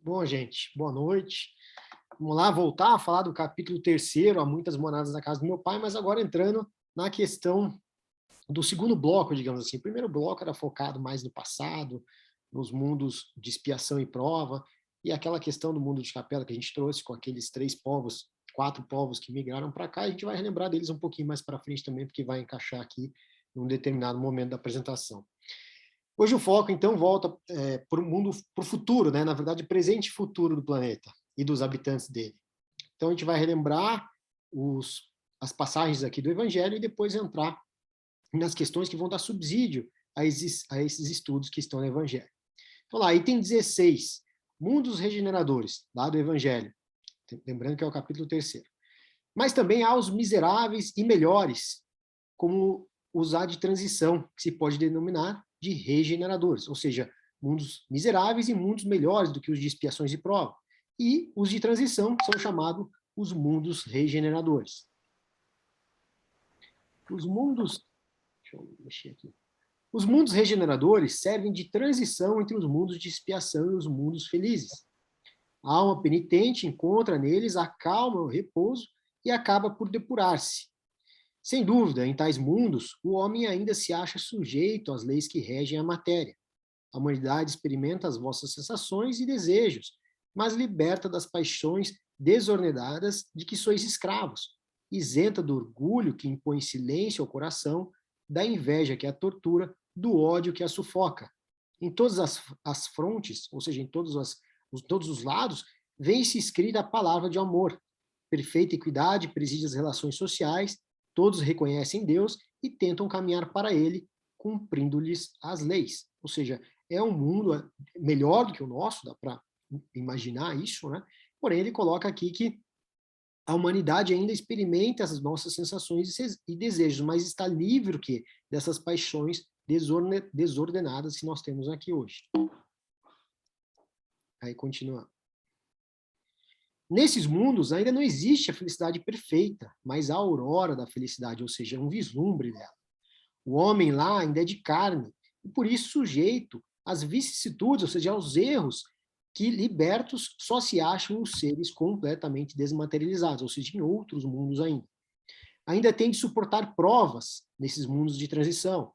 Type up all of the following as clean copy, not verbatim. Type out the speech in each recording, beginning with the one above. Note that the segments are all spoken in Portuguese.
Bom, gente, boa noite. Vamos lá voltar a falar do capítulo 3º, Há Muitas Moradas na Casa do Meu Pai, mas agora entrando na questão do segundo bloco, digamos assim. O primeiro bloco era focado mais no passado, nos mundos de expiação e prova, e aquela questão do mundo de capela que a gente trouxe com aqueles 3 povos, 4 povos que migraram para cá, a gente vai relembrar deles um pouquinho mais para frente também, porque vai encaixar aqui em um determinado momento da apresentação. Hoje o foco, então, volta para o mundo, para o futuro, né? Na verdade, presente e futuro do planeta e dos habitantes dele. Então, a gente vai relembrar as passagens aqui do Evangelho e depois entrar nas questões que vão dar subsídio a esses estudos que estão no Evangelho. Então, lá, item 16, mundos regeneradores, lá do Evangelho. Lembrando que é o capítulo 3º. Mas também há os miseráveis e melhores, como os há de transição, que se pode denominar de regeneradores, ou seja, mundos miseráveis e mundos melhores do que os de expiações e prova. E os de transição são chamados os mundos regeneradores. Os mundos... Deixa eu mexer aqui. Os mundos regeneradores servem de transição entre os mundos de expiação e os mundos felizes. A alma penitente encontra neles a calma, o repouso e acaba por depurar-se. Sem dúvida, em tais mundos, o homem ainda se acha sujeito às leis que regem a matéria. A humanidade experimenta as vossas sensações e desejos, mas liberta das paixões desordenadas de que sois escravos, isenta do orgulho que impõe silêncio ao coração, da inveja que a tortura, do ódio que a sufoca. Em todas as frontes, ou seja, em todos os lados, vem-se escrita a palavra de amor. Perfeita equidade preside as relações sociais, todos reconhecem Deus e tentam caminhar para ele, cumprindo-lhes as leis. Ou seja, é um mundo melhor do que o nosso, dá para imaginar isso, né? Porém, ele coloca aqui que a humanidade ainda experimenta as nossas sensações e desejos, mas está livre o quê? Dessas paixões desordenadas que nós temos aqui hoje. Aí continua. Nesses mundos ainda não existe a felicidade perfeita, mas a aurora da felicidade, ou seja, um vislumbre dela. O homem lá ainda é de carne, e por isso sujeito às vicissitudes, ou seja, aos erros, que libertos só se acham os seres completamente desmaterializados, ou seja, em outros mundos ainda. Ainda tem de suportar provas nesses mundos de transição,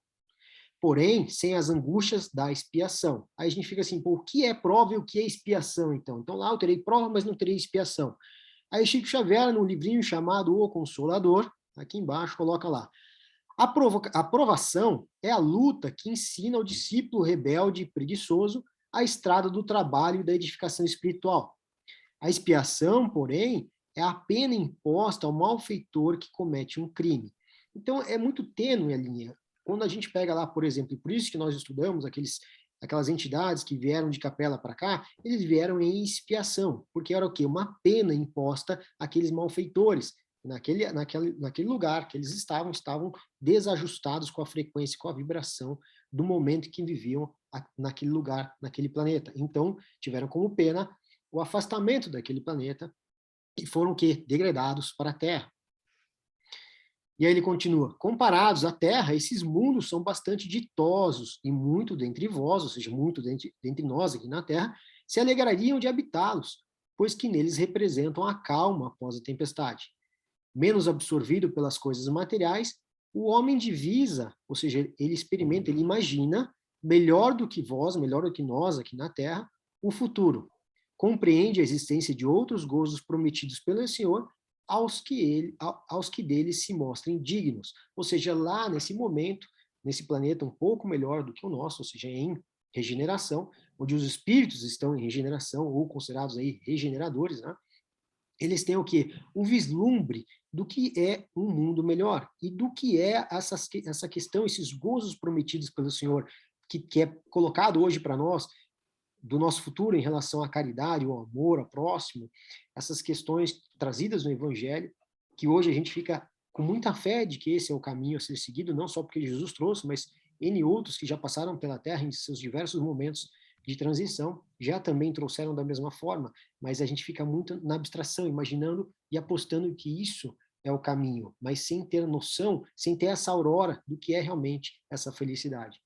porém, sem as angústias da expiação. Aí a gente fica assim, pô, o que é prova e o que é expiação, então? Então lá eu terei prova, mas não terei expiação. Aí Chico Xavier, num livrinho chamado O Consolador, aqui embaixo, coloca lá, a provação é a luta que ensina ao discípulo rebelde e preguiçoso a estrada do trabalho e da edificação espiritual. A expiação, porém, é a pena imposta ao malfeitor que comete um crime. Então, é muito tênue a linha. Quando a gente pega lá, por exemplo, e por isso que nós estudamos aquelas entidades que vieram de Capela para cá, eles vieram em expiação, porque era o quê? Uma pena imposta àqueles malfeitores. Naquele lugar que eles estavam desajustados com a frequência, com a vibração do momento que viviam naquele lugar, naquele planeta. Então, tiveram como pena o afastamento daquele planeta e foram o quê? Degradados para a Terra. E aí ele continua, comparados à Terra, esses mundos são bastante ditosos e muito dentre vós, ou seja, muito dentre nós aqui na Terra, se alegrariam de habitá-los, pois que neles representam a calma após a tempestade. Menos absorvido pelas coisas materiais, o homem divisa, ou seja, ele experimenta, ele imagina, melhor do que vós, melhor do que nós aqui na Terra, o futuro. Compreende a existência de outros gozos prometidos pelo Senhor aos que deles se mostrem dignos. Ou seja, lá nesse momento, nesse planeta um pouco melhor do que o nosso, ou seja, em regeneração, onde os espíritos estão em regeneração, ou considerados aí regeneradores, né? Eles têm o quê? O vislumbre do que é um mundo melhor e do que é essa questão, esses gozos prometidos pelo Senhor, que é colocado hoje para nós, do nosso futuro em relação à caridade, ao amor, ao próximo, essas questões trazidas no Evangelho, que hoje a gente fica com muita fé de que esse é o caminho a ser seguido, não só porque Jesus trouxe, mas N outros que já passaram pela Terra em seus diversos momentos de transição, já também trouxeram da mesma forma, mas a gente fica muito na abstração, imaginando e apostando que isso é o caminho, mas sem ter noção, sem ter essa aurora do que é realmente essa felicidade.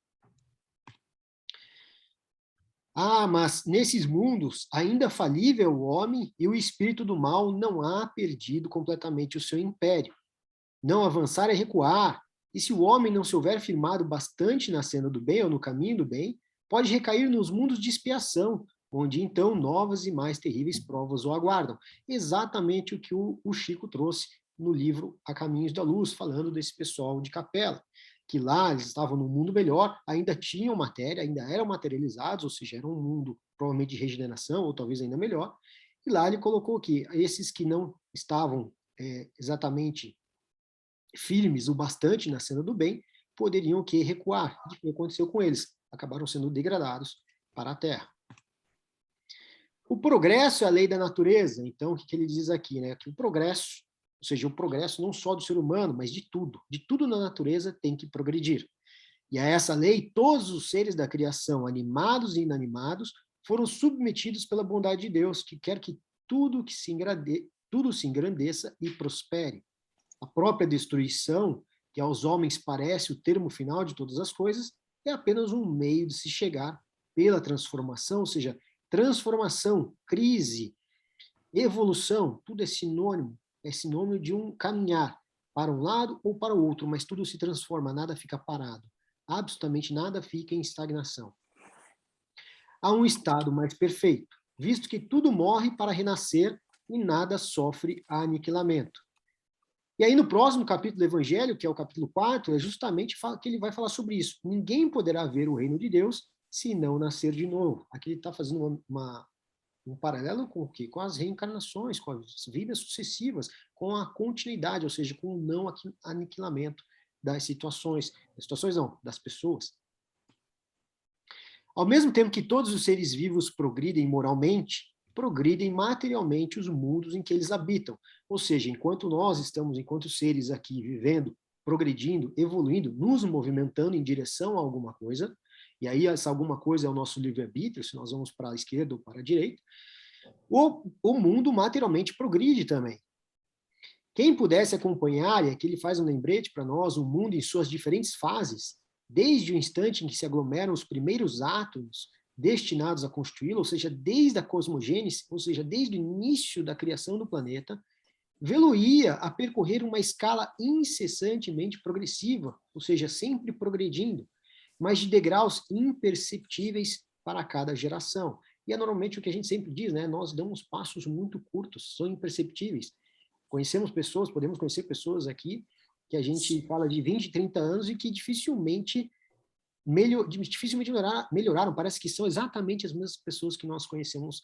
Ah, mas nesses mundos, ainda falível é o homem e o espírito do mal não há perdido completamente o seu império. Não avançar é recuar, e se o homem não se houver firmado bastante na senda do bem ou no caminho do bem, pode recair nos mundos de expiação, onde então novas e mais terríveis provas o aguardam. Exatamente o que o Chico trouxe no livro A Caminhos da Luz, falando desse pessoal de Capela, que lá eles estavam num mundo melhor, ainda tinham matéria, ainda eram materializados, ou seja, era um mundo provavelmente de regeneração, ou talvez ainda melhor, e lá ele colocou que esses que não estavam exatamente firmes o bastante na cena do bem, poderiam que recuar. E o que aconteceu com eles? Acabaram sendo degradados para a Terra. O progresso é a lei da natureza. Então, o que ele diz aqui? Né? Que o progresso, ou seja, o progresso não só do ser humano, mas de tudo na natureza tem que progredir. E a essa lei, todos os seres da criação, animados e inanimados, foram submetidos pela bondade de Deus, que quer que tudo se engrandeça e prospere. A própria destruição, que aos homens parece o termo final de todas as coisas, é apenas um meio de se chegar pela transformação, ou seja, transformação, crise, evolução, tudo é sinônimo de um caminhar para um lado ou para o outro, mas tudo se transforma, nada fica parado. Absolutamente nada fica em estagnação. Há um estado mais perfeito, visto que tudo morre para renascer e nada sofre aniquilamento. E aí, no próximo capítulo do Evangelho, que é o capítulo 4, é justamente que ele vai falar sobre isso. Ninguém poderá ver o reino de Deus se não nascer de novo. Aqui ele está fazendo um paralelo com o quê? Com as reencarnações, com as vidas sucessivas, com a continuidade, ou seja, com o não aniquilamento das situações não, das pessoas. Ao mesmo tempo que todos os seres vivos progridem moralmente, progridem materialmente os mundos em que eles habitam. Ou seja, enquanto seres aqui vivendo, progredindo, evoluindo, nos movimentando em direção a alguma coisa, e aí essa alguma coisa é o nosso livre-arbítrio, se nós vamos para a esquerda ou para a direita, o mundo materialmente progride também. Quem pudesse acompanhar, e aqui ele faz um lembrete para nós, o mundo em suas diferentes fases, desde o instante em que se aglomeram os primeiros átomos destinados a constituí-lo, ou seja, desde a cosmogênese, ou seja, desde o início da criação do planeta, vê-lo-ia a percorrer uma escala incessantemente progressiva, ou seja, sempre progredindo, mas de degraus imperceptíveis para cada geração. E é normalmente o que a gente sempre diz, né? Nós damos passos muito curtos, são imperceptíveis. Podemos conhecer pessoas aqui que a gente fala de 20, 30 anos e que dificilmente melhoraram, parece que são exatamente as mesmas pessoas que nós conhecemos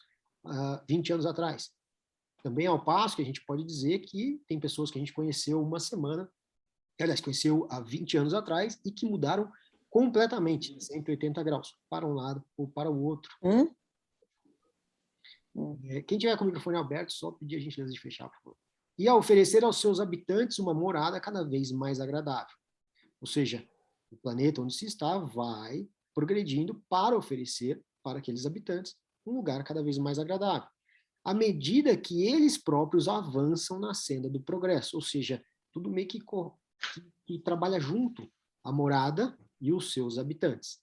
20 anos atrás. Também ao passo que a gente pode dizer que tem pessoas que a gente conheceu uma semana, aliás, conheceu há 20 anos atrás e que mudaram completamente, 180 graus, para um lado ou para o outro. Quem tiver com o microfone aberto, só pedir a gentileza de fechar, por favor. E a oferecer aos seus habitantes uma morada cada vez mais agradável. Ou seja, o planeta onde se está vai progredindo para oferecer para aqueles habitantes um lugar cada vez mais agradável, à medida que eles próprios avançam na senda do progresso, ou seja, tudo meio que trabalha junto, a morada e os seus habitantes.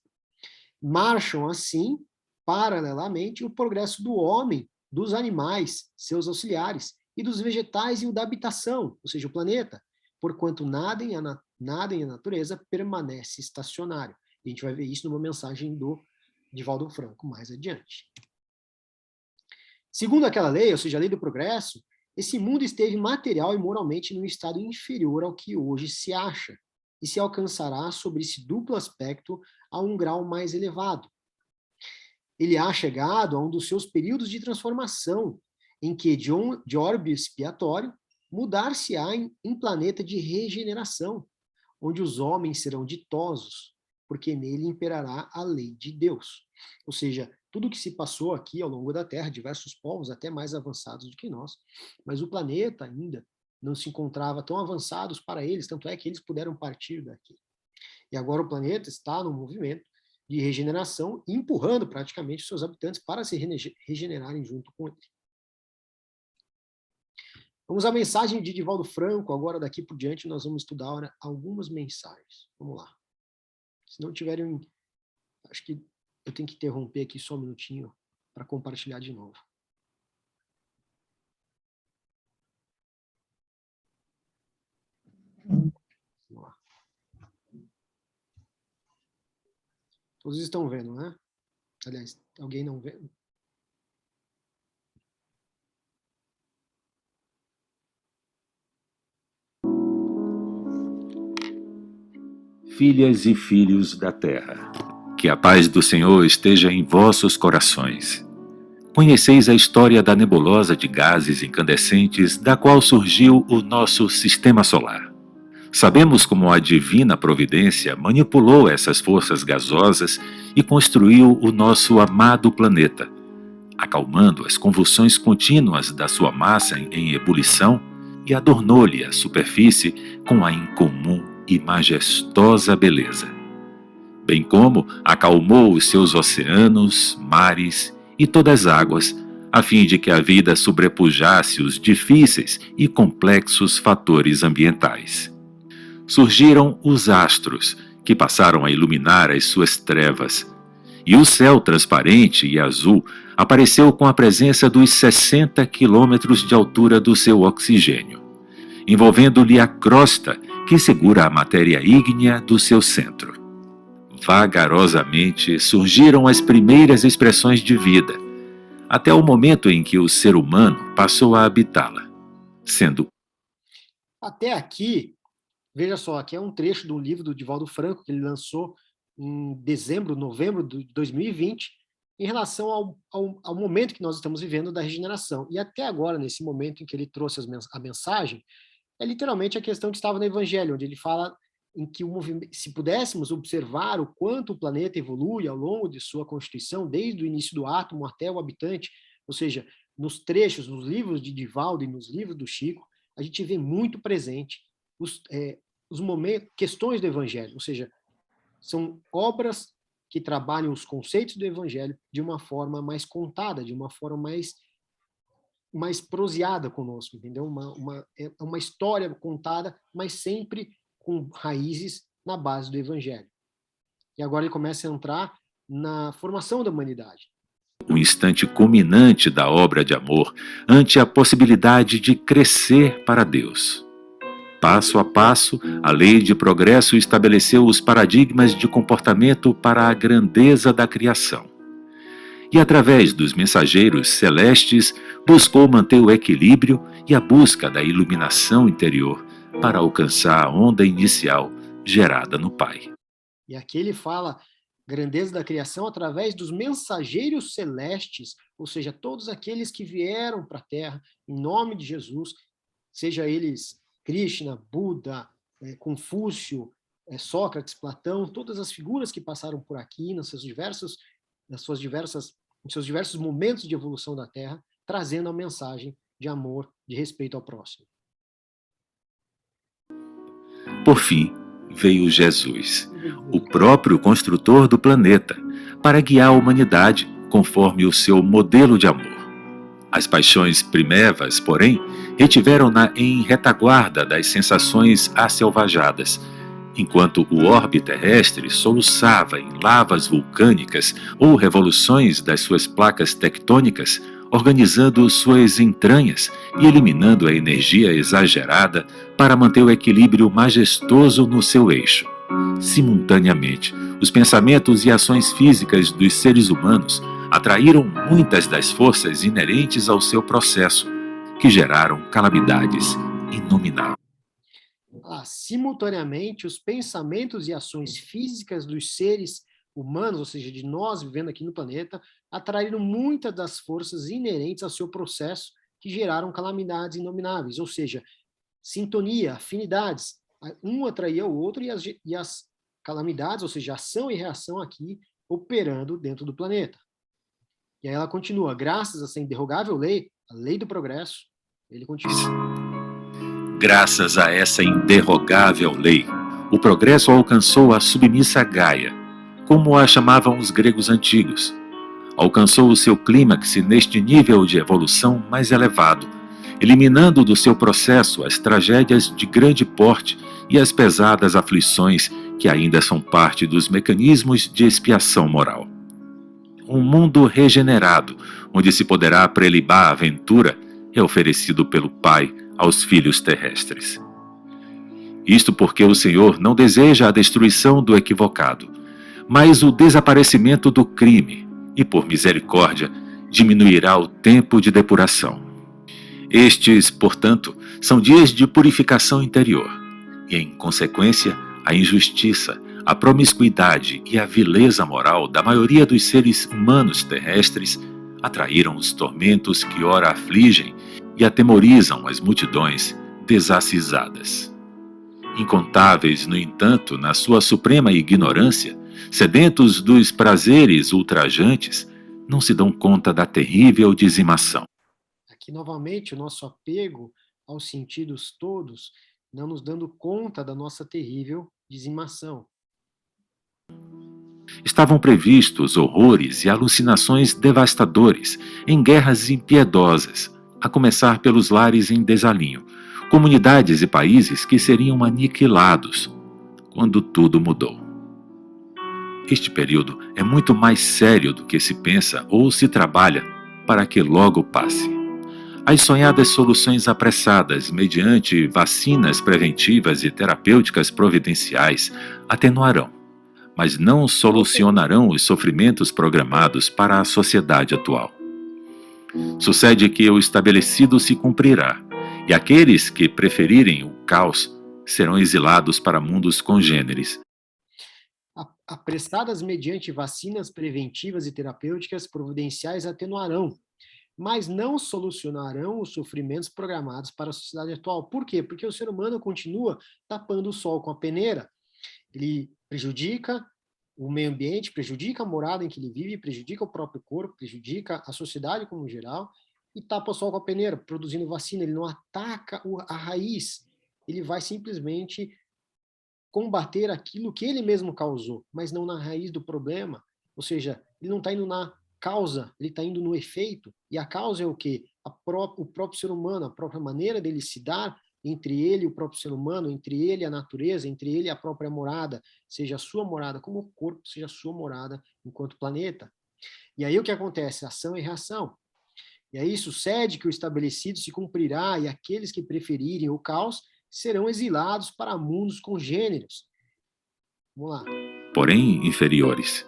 Marcham assim, paralelamente, o progresso do homem, dos animais, seus auxiliares, e dos vegetais e o da habitação, ou seja, o planeta, porquanto nada em a natureza permanece estacionário. E a gente vai ver isso numa mensagem do Divaldo Franco mais adiante. Segundo aquela lei, ou seja, a lei do progresso, esse mundo esteve material e moralmente num estado inferior ao que hoje se acha, e se alcançará sobre esse duplo aspecto a um grau mais elevado. Ele há chegado a um dos seus períodos de transformação, em que, de orbe expiatório, mudar-se-á em planeta de regeneração, onde os homens serão ditosos, porque nele imperará a lei de Deus. Ou seja, tudo que se passou aqui ao longo da Terra, diversos povos até mais avançados do que nós, mas o planeta ainda não se encontrava tão avançados para eles, tanto é que eles puderam partir daqui. E agora o planeta está no movimento de regeneração, empurrando praticamente seus habitantes para se regenerarem junto com ele. Vamos à mensagem de Divaldo Franco. Agora, daqui por diante, nós vamos estudar algumas mensagens. Vamos lá. Se não tiverem, acho que Eu tenho que interromper aqui só um minutinho para compartilhar de novo. Vamos lá. Todos estão vendo, né? Aliás, alguém não vê? Filhas e filhos da terra, que a paz do Senhor esteja em vossos corações. Conheceis a história da nebulosa de gases incandescentes da qual surgiu o nosso sistema solar. Sabemos como a divina providência manipulou essas forças gasosas e construiu o nosso amado planeta, acalmando as convulsões contínuas da sua massa em ebulição e adornou-lhe a superfície com a incomum e majestosa beleza. Bem como acalmou os seus oceanos, mares e todas as águas, a fim de que a vida sobrepujasse os difíceis e complexos fatores ambientais. Surgiram os astros, que passaram a iluminar as suas trevas, e o céu transparente e azul apareceu com a presença dos 60 quilômetros de altura do seu oxigênio, envolvendo-lhe a crosta que segura a matéria ígnea do seu centro. Vagarosamente surgiram as primeiras expressões de vida, até o momento em que o ser humano passou a habitá-la, sendo... Até aqui, veja só, aqui é um trecho do livro do Divaldo Franco, que ele lançou em novembro de 2020, em relação ao momento que nós estamos vivendo da regeneração. E até agora, nesse momento em que ele trouxe a mensagem, é literalmente a questão que estava no Evangelho, onde ele fala em que se pudéssemos observar o quanto o planeta evolui ao longo de sua constituição, desde o início do átomo até o habitante, ou seja, nos trechos, nos livros de Divaldo e nos livros do Chico, a gente vê muito presente os momentos, questões do Evangelho, ou seja, são obras que trabalham os conceitos do Evangelho de uma forma mais contada, de uma forma mais proseada conosco, entendeu? Uma história contada, mas sempre com raízes na base do Evangelho. E agora ele começa a entrar na formação da humanidade. O instante culminante da obra de amor ante a possibilidade de crescer para Deus. Passo a passo, a lei de progresso estabeleceu os paradigmas de comportamento para a grandeza da criação. E através dos mensageiros celestes, buscou manter o equilíbrio e a busca da iluminação interior para alcançar a onda inicial gerada no Pai. E aqui ele fala grandeza da criação através dos mensageiros celestes, ou seja, todos aqueles que vieram para a Terra em nome de Jesus, seja eles Krishna, Buda, Confúcio, Sócrates, Platão, todas as figuras que passaram por aqui nos seus diversos momentos de evolução da Terra, trazendo a mensagem de amor, de respeito ao próximo. Por fim, veio Jesus, o próprio construtor do planeta, para guiar a humanidade conforme o seu modelo de amor. As paixões primevas, porém, retiveram-na em retaguarda das sensações asselvajadas, enquanto o orbe terrestre soluçava em lavas vulcânicas ou revoluções das suas placas tectônicas, organizando suas entranhas e eliminando a energia exagerada para manter o equilíbrio majestoso no seu eixo. Simultaneamente, os pensamentos e ações físicas dos seres humanos atraíram muitas das forças inerentes ao seu processo, que geraram calamidades inomináveis. Simultaneamente, os pensamentos e ações físicas dos seres humanos, ou seja, de nós vivendo aqui no planeta, atraíram muitas das forças inerentes ao seu processo que geraram calamidades inomináveis, ou seja, sintonia, afinidades. Um atraía o outro e as calamidades, ou seja, ação e reação aqui operando dentro do planeta. E aí ela continua, graças a essa inderrogável lei, a lei do progresso, ele continua. Graças a essa inderrogável lei, o progresso alcançou a submissa Gaia, como a chamavam os gregos antigos. Alcançou o seu clímax neste nível de evolução mais elevado, eliminando do seu processo as tragédias de grande porte e as pesadas aflições que ainda são parte dos mecanismos de expiação moral. um mundo regenerado, onde se poderá prelibar a aventura, é oferecido pelo Pai aos filhos terrestres. Isto porque o Senhor não deseja a destruição do equivocado, mas o desaparecimento do crime, e por misericórdia diminuirá o tempo de depuração. Estes, portanto, são dias de purificação interior, e em consequência, a injustiça, a promiscuidade e a vileza moral da maioria dos seres humanos terrestres atraíram os tormentos que ora afligem e atemorizam as multidões desacisadas. Incontáveis, no entanto, na sua suprema ignorância, sedentos dos prazeres ultrajantes, não se dão conta da terrível dizimação. Aqui, novamente, o nosso apego aos sentidos todos, não nos dando conta da nossa terrível dizimação. Estavam previstos horrores e alucinações devastadores em guerras impiedosas, a começar pelos lares em desalinho, comunidades e países que seriam aniquilados, quando tudo mudou. Este período é muito mais sério do que se pensa ou se trabalha para que logo passe. As sonhadas soluções apressadas mediante vacinas preventivas e terapêuticas providenciais atenuarão, mas não solucionarão os sofrimentos programados para a sociedade atual. Sucede que o estabelecido se cumprirá, e aqueles que preferirem o caos serão exilados para mundos congêneres. Apressadas mediante vacinas preventivas e terapêuticas providenciais atenuarão, mas não solucionarão os sofrimentos programados para a sociedade atual. Por quê? Porque o ser humano continua tapando o sol com a peneira. Ele prejudica o meio ambiente, prejudica a morada em que ele vive, prejudica o próprio corpo, prejudica a sociedade como geral, e tapa o sol com a peneira, produzindo vacina. Ele não ataca a raiz, ele vai simplesmente combater aquilo que ele mesmo causou, mas não na raiz do problema. Ou seja, ele não está indo na causa, ele está indo no efeito. E a causa é o quê? O próprio ser humano, a própria maneira dele se dar entre ele e o próprio ser humano, entre ele e a natureza, entre ele e a própria morada, seja a sua morada como corpo, seja a sua morada enquanto planeta. E aí o que acontece? Ação e reação. E aí sucede que o estabelecido se cumprirá e aqueles que preferirem o caos serão exilados para mundos congêneros. Vamos lá. Porém inferiores,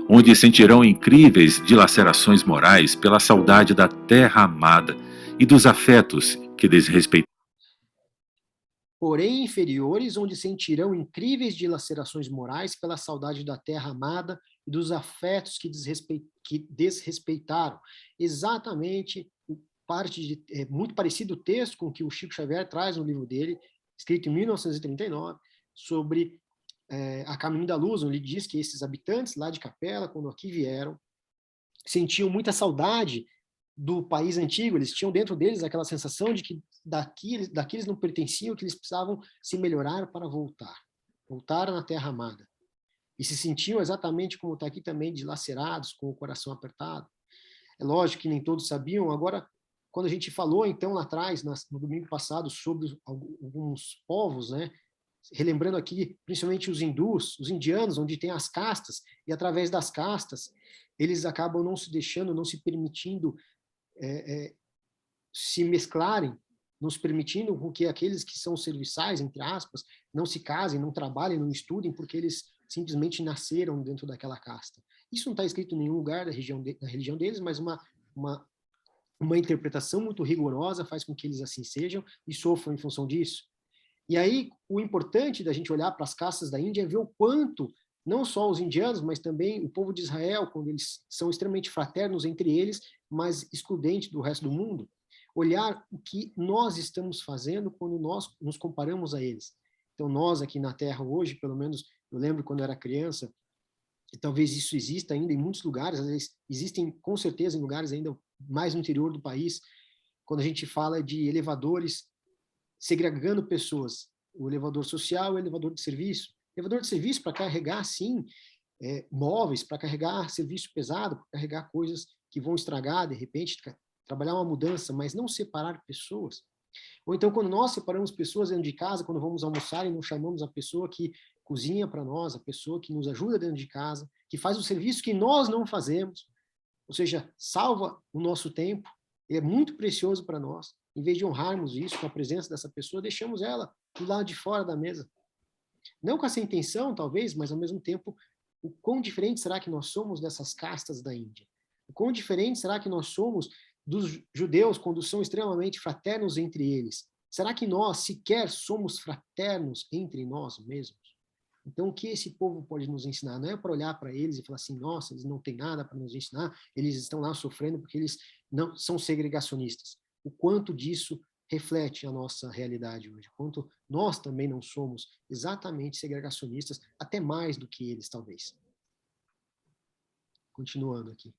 onde sentirão incríveis dilacerações morais pela saudade da terra amada e dos afetos que desrespeitam. Porém inferiores, onde sentirão incríveis dilacerações morais pela saudade da terra amada e dos afetos que desrespeitaram. Exatamente, muito parecido o texto com o que o Chico Xavier traz no livro dele, escrito em 1939, sobre A Caminho da Luz, onde ele diz que esses habitantes lá de Capela, quando aqui vieram, sentiam muita saudade do país antigo, eles tinham dentro deles aquela sensação de que daqui eles não pertenciam, que eles precisavam se melhorar para voltar na terra amada. E se sentiam exatamente como está aqui também, dilacerados, com o coração apertado. É lógico que nem todos sabiam. Agora, quando a gente falou, então, lá atrás, no domingo passado, sobre alguns povos, né, relembrando aqui, principalmente os hindus, os indianos, onde tem as castas, e através das castas, eles acabam não se deixando, não se permitindo se mesclarem, não se permitindo com que aqueles que são serviçais, entre aspas, não se casem, não trabalhem, não estudem, porque eles simplesmente nasceram dentro daquela casta. Isso não está escrito em nenhum lugar da religião deles, mas uma interpretação muito rigorosa faz com que eles assim sejam e sofram em função disso. E aí, o importante da gente olhar para as castas da Índia é ver o quanto, não só os indianos, mas também o povo de Israel, quando eles são extremamente fraternos entre eles, mas excludentes do resto do mundo, olhar o que nós estamos fazendo quando nós nos comparamos a eles. Então, nós aqui na Terra hoje, pelo menos, eu lembro quando eu era criança, e talvez isso exista ainda em muitos lugares, às vezes existem com certeza em lugares ainda mais no interior do país, quando a gente fala de elevadores segregando pessoas, o elevador social e o elevador de serviço. Elevador de serviço para carregar, sim, móveis, para carregar serviço pesado, para carregar coisas que vão estragar, de repente, trabalhar uma mudança, mas não separar pessoas. Ou então, quando nós separamos pessoas dentro de casa, quando vamos almoçar e não chamamos a pessoa que cozinha para nós, a pessoa que nos ajuda dentro de casa, que faz o serviço que nós não fazemos, ou seja, salva o nosso tempo, é muito precioso para nós. Em vez de honrarmos isso com a presença dessa pessoa, deixamos ela do lado de fora da mesa. Não com essa intenção, talvez, mas ao mesmo tempo, o quão diferente será que nós somos dessas castas da Índia? O quão diferente será que nós somos dos judeus quando são extremamente fraternos entre eles? Será que nós sequer somos fraternos entre nós mesmos? Então, o que esse povo pode nos ensinar? Não é para olhar para eles e falar assim, nossa, eles não têm nada para nos ensinar, eles estão lá sofrendo porque eles não são segregacionistas. O quanto disso reflete a nossa realidade hoje, o quanto nós também não somos exatamente segregacionistas, até mais do que eles, talvez. Continuando aqui.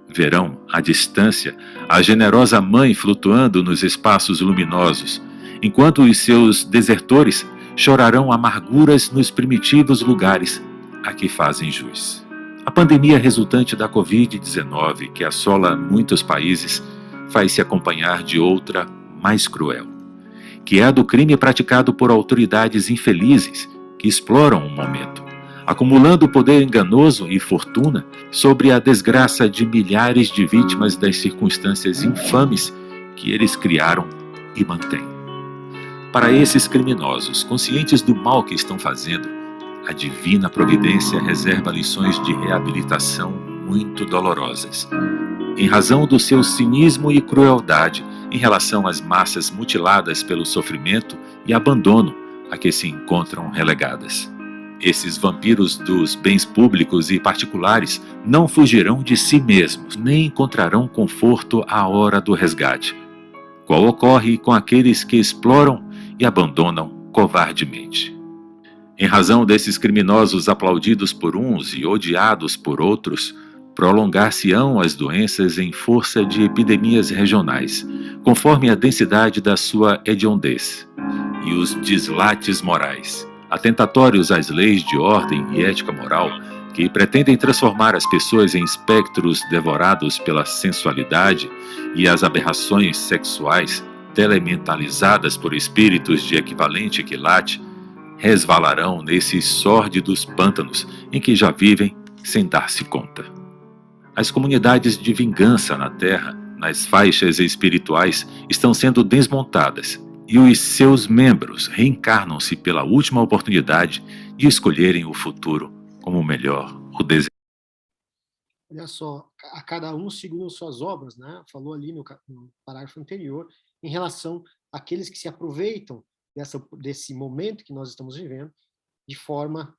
Verão, à distância, a generosa mãe flutuando nos espaços luminosos, enquanto os seus desertores chorarão amarguras nos primitivos lugares a que fazem jus. A pandemia resultante da Covid-19, que assola muitos países, faz-se acompanhar de outra mais cruel, que é a do crime praticado por autoridades infelizes que exploram o momento, acumulando poder enganoso e fortuna sobre a desgraça de milhares de vítimas das circunstâncias infames que eles criaram e mantêm. Para esses criminosos, conscientes do mal que estão fazendo, a divina providência reserva lições de reabilitação muito dolorosas, em razão do seu cinismo e crueldade em relação às massas mutiladas pelo sofrimento e abandono a que se encontram relegadas. Esses vampiros dos bens públicos e particulares não fugirão de si mesmos, nem encontrarão conforto à hora do resgate, qual ocorre com aqueles que exploram e abandonam covardemente. Em razão desses criminosos aplaudidos por uns e odiados por outros, prolongar-se-ão as doenças em força de epidemias regionais, conforme a densidade da sua hediondez, e os deslates morais, atentatórios às leis de ordem e ética moral, que pretendem transformar as pessoas em espectros devorados pela sensualidade e as aberrações sexuais, telementalizadas por espíritos de equivalente quilate, resvalarão nesses sórdidos pântanos em que já vivem sem dar-se conta. As comunidades de vingança na Terra, nas faixas espirituais, estão sendo desmontadas e os seus membros reencarnam-se pela última oportunidade de escolherem o futuro como melhor o desejo. Olha só, a cada um segundo suas obras, né? Falou ali no parágrafo anterior, em relação àqueles que se aproveitam desse momento que nós estamos vivendo de forma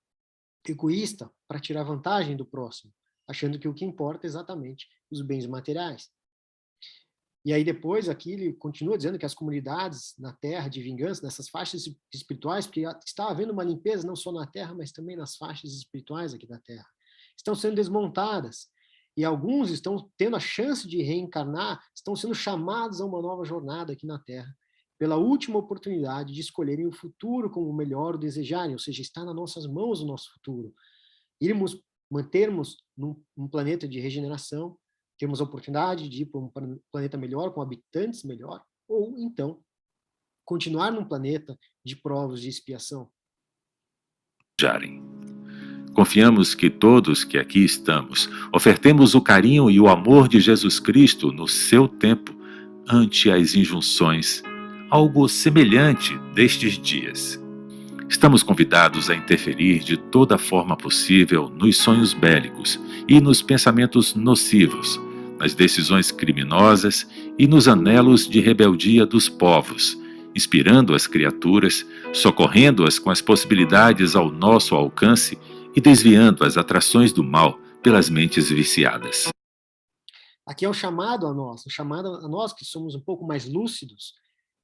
egoísta para tirar vantagem do próximo, achando que o que importa é exatamente os bens materiais. E aí depois aqui ele continua dizendo que as comunidades na Terra de vingança, nessas faixas espirituais, porque está havendo uma limpeza não só na Terra, mas também nas faixas espirituais aqui da Terra, estão sendo desmontadas. E alguns estão tendo a chance de reencarnar, estão sendo chamados a uma nova jornada aqui na Terra, pela última oportunidade de escolherem o futuro como o melhor o desejarem, ou seja, está nas nossas mãos o nosso futuro. Mantermos num planeta de regeneração, temos a oportunidade de ir para um planeta melhor, com habitantes melhor, ou então continuar num planeta de provas de expiação. Confiamos que todos que aqui estamos ofertemos o carinho e o amor de Jesus Cristo no seu tempo ante as injunções, algo semelhante destes dias. Estamos convidados a interferir de toda forma possível nos sonhos bélicos e nos pensamentos nocivos, nas decisões criminosas e nos anelos de rebeldia dos povos, inspirando as criaturas, socorrendo-as com as possibilidades ao nosso alcance e desviando as atrações do mal pelas mentes viciadas. Aqui é o chamado a nós que somos um pouco mais lúcidos,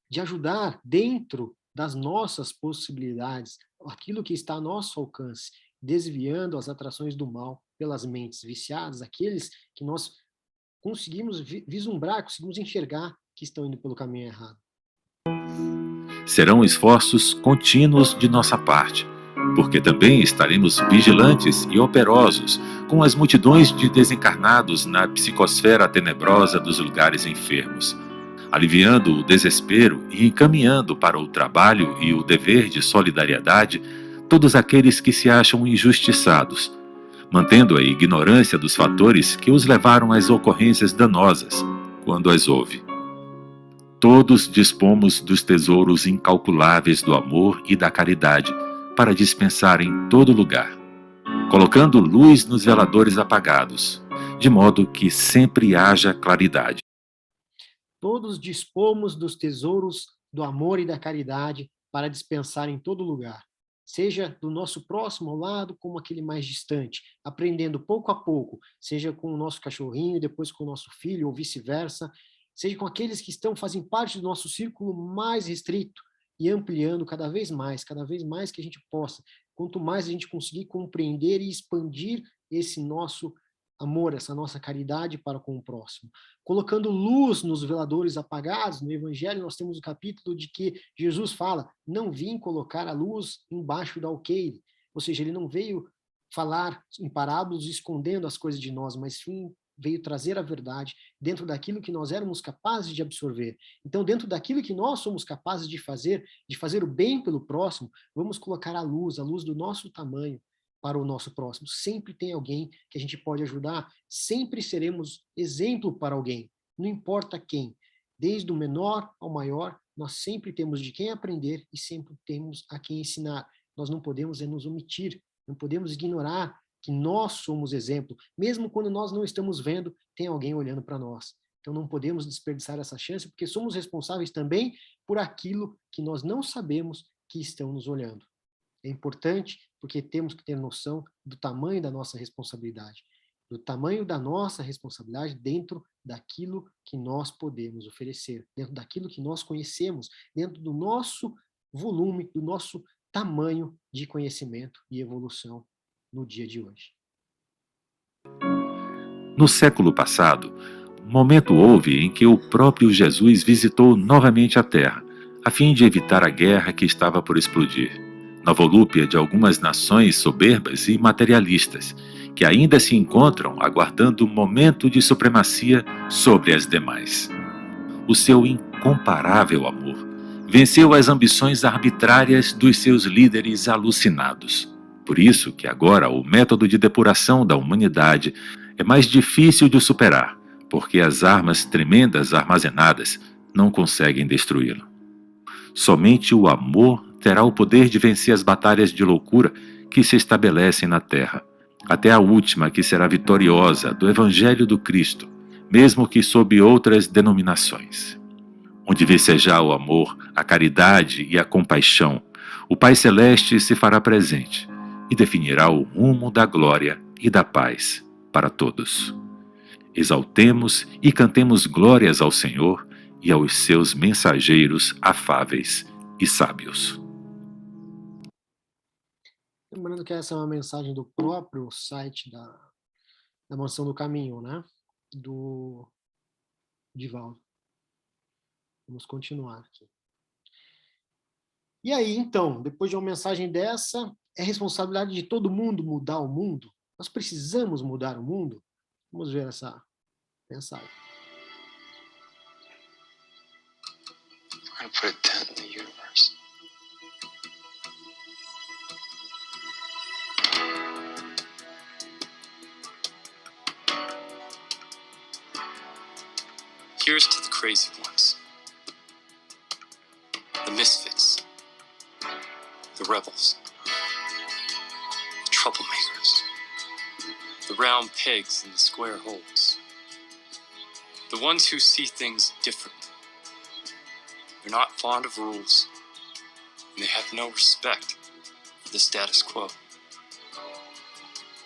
de ajudar dentro das nossas possibilidades, aquilo que está a nosso alcance, desviando as atrações do mal pelas mentes viciadas, aqueles que nós conseguimos vislumbrar, conseguimos enxergar que estão indo pelo caminho errado. Serão esforços contínuos de nossa parte, porque também estaremos vigilantes e operosos com as multidões de desencarnados na psicosfera tenebrosa dos lugares enfermos, aliviando o desespero e encaminhando para o trabalho e o dever de solidariedade todos aqueles que se acham injustiçados, mantendo a ignorância dos fatores que os levaram às ocorrências danosas, quando as houve. Todos dispomos dos tesouros incalculáveis do amor e da caridade para dispensar em todo lugar, colocando luz nos veladores apagados, de modo que sempre haja claridade. Todos dispomos dos tesouros do amor e da caridade para dispensar em todo lugar, seja do nosso próximo ao lado, como aquele mais distante, aprendendo pouco a pouco, seja com o nosso cachorrinho, depois com o nosso filho, ou vice-versa, seja com aqueles que fazem parte do nosso círculo mais restrito, e ampliando cada vez mais que a gente possa. Quanto mais a gente conseguir compreender e expandir esse nosso amor, essa nossa caridade para com o próximo. Colocando luz nos veladores apagados, no Evangelho nós temos o capítulo de que Jesus fala, não vim colocar a luz embaixo do alqueire, ou seja, ele não veio falar em parábolas escondendo as coisas de nós, mas sim veio trazer a verdade dentro daquilo que nós éramos capazes de absorver. Então, dentro daquilo que nós somos capazes de fazer o bem pelo próximo, vamos colocar a luz do nosso tamanho, para o nosso próximo. Sempre tem alguém que a gente pode ajudar, sempre seremos exemplo para alguém, não importa quem. Desde o menor ao maior, nós sempre temos de quem aprender e sempre temos a quem ensinar. Nós não podemos nos omitir, não podemos ignorar que nós somos exemplo. Mesmo quando nós não estamos vendo, tem alguém olhando para nós. Então não podemos desperdiçar essa chance, porque somos responsáveis também por aquilo que nós não sabemos que estão nos olhando. É importante porque temos que ter noção do tamanho da nossa responsabilidade, dentro daquilo que nós podemos oferecer, dentro daquilo que nós conhecemos, dentro do nosso volume, do nosso tamanho de conhecimento e evolução no dia de hoje. No século passado, momento houve em que o próprio Jesus visitou novamente a Terra, a fim de evitar a guerra que estava por explodir, na volúpia de algumas nações soberbas e materialistas, que ainda se encontram aguardando o momento de supremacia sobre as demais. O seu incomparável amor venceu as ambições arbitrárias dos seus líderes alucinados. Por isso que agora o método de depuração da humanidade é mais difícil de superar, porque as armas tremendas armazenadas não conseguem destruí-lo. Somente o amor terá o poder de vencer as batalhas de loucura que se estabelecem na Terra, até a última que será vitoriosa do Evangelho do Cristo, mesmo que sob outras denominações. Onde vicejar o amor, a caridade e a compaixão, o Pai Celeste se fará presente e definirá o rumo da glória e da paz para todos. Exaltemos e cantemos glórias ao Senhor e aos seus mensageiros afáveis e sábios. Lembrando que essa é uma mensagem do próprio site da Mansão do Caminho, né? Do Divaldo. Vamos continuar aqui. E aí, então, depois de uma mensagem dessa, é responsabilidade de todo mundo mudar o mundo? Nós precisamos mudar o mundo? Vamos ver essa mensagem. I'm gonna put a dent in the universe. Here's to the crazy ones, the misfits, the rebels, the troublemakers, the round pegs in the square holes, the ones who see things differently. They're not fond of rules, and they have no respect for the status quo.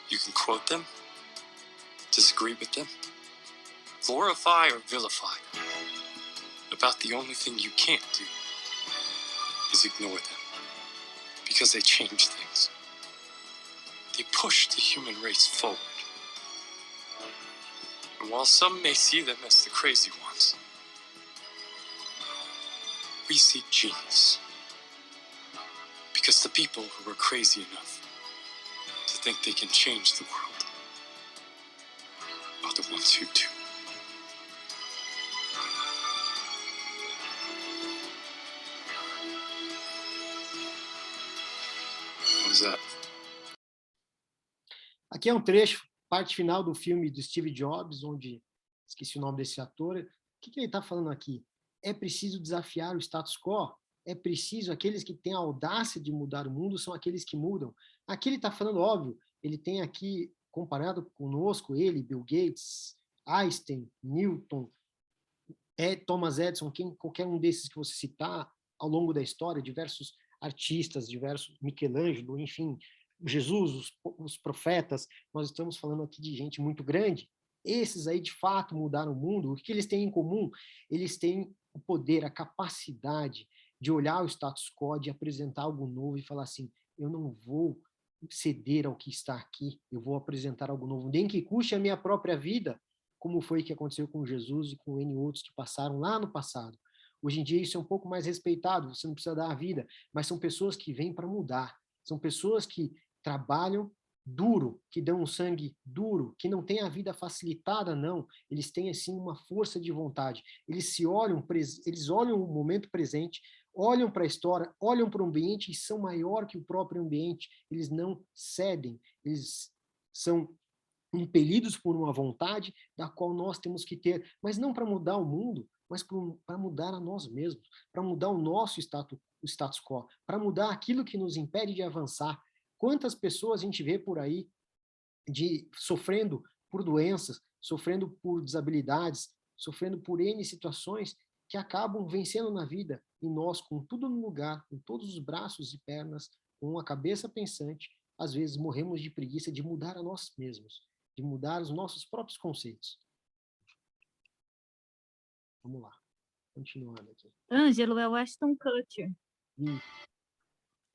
You can quote them, disagree with them, glorify or vilify them. About the only thing you can't do is ignore them, because they change things. They push the human race forward. And while some may see them as the crazy ones, we see genius. Because the people who are crazy enough to think they can change the world are the ones who do. What was that? Aqui é um trecho, parte final do filme do Steve Jobs, onde, esqueci o nome desse ator, o que ele está falando aqui? É preciso desafiar o status quo, é preciso, aqueles que têm a audácia de mudar o mundo são aqueles que mudam. Aqui ele está falando, óbvio, ele tem aqui, comparado conosco, ele, Bill Gates, Einstein, Newton, Thomas Edison, qualquer um desses que você citar ao longo da história, diversos artistas, diversos Michelangelo, enfim, Jesus, os profetas, nós estamos falando aqui de gente muito grande. Esses aí, de fato, mudaram o mundo. O que eles têm em comum? Eles têm o poder, a capacidade de olhar o status quo, de apresentar algo novo e falar assim, eu não vou ceder ao que está aqui, eu vou apresentar algo novo, nem que custe a minha própria vida, como foi que aconteceu com Jesus e com N outros que passaram lá no passado. Hoje em dia isso é um pouco mais respeitado, você não precisa dar a vida, mas são pessoas que vêm para mudar, são pessoas que trabalham duro, que dão um sangue duro, que não têm a vida facilitada, não. Eles têm, assim, uma força de vontade. Eles olham o momento presente, olham para a história, olham para o ambiente e são maior que o próprio ambiente. Eles não cedem, eles são impelidos por uma vontade da qual nós temos que ter, mas não para mudar o mundo, mas para mudar a nós mesmos, para mudar o nosso status quo, para mudar aquilo que nos impede de avançar. Quantas pessoas a gente vê por aí sofrendo por doenças, sofrendo por desabilidades, sofrendo por N situações que acabam vencendo na vida, e nós, com tudo no lugar, com todos os braços e pernas, com a cabeça pensante, às vezes morremos de preguiça de mudar a nós mesmos, de mudar os nossos próprios conceitos. Vamos lá, continuando aqui. Ângelo é o Ashton Kutcher,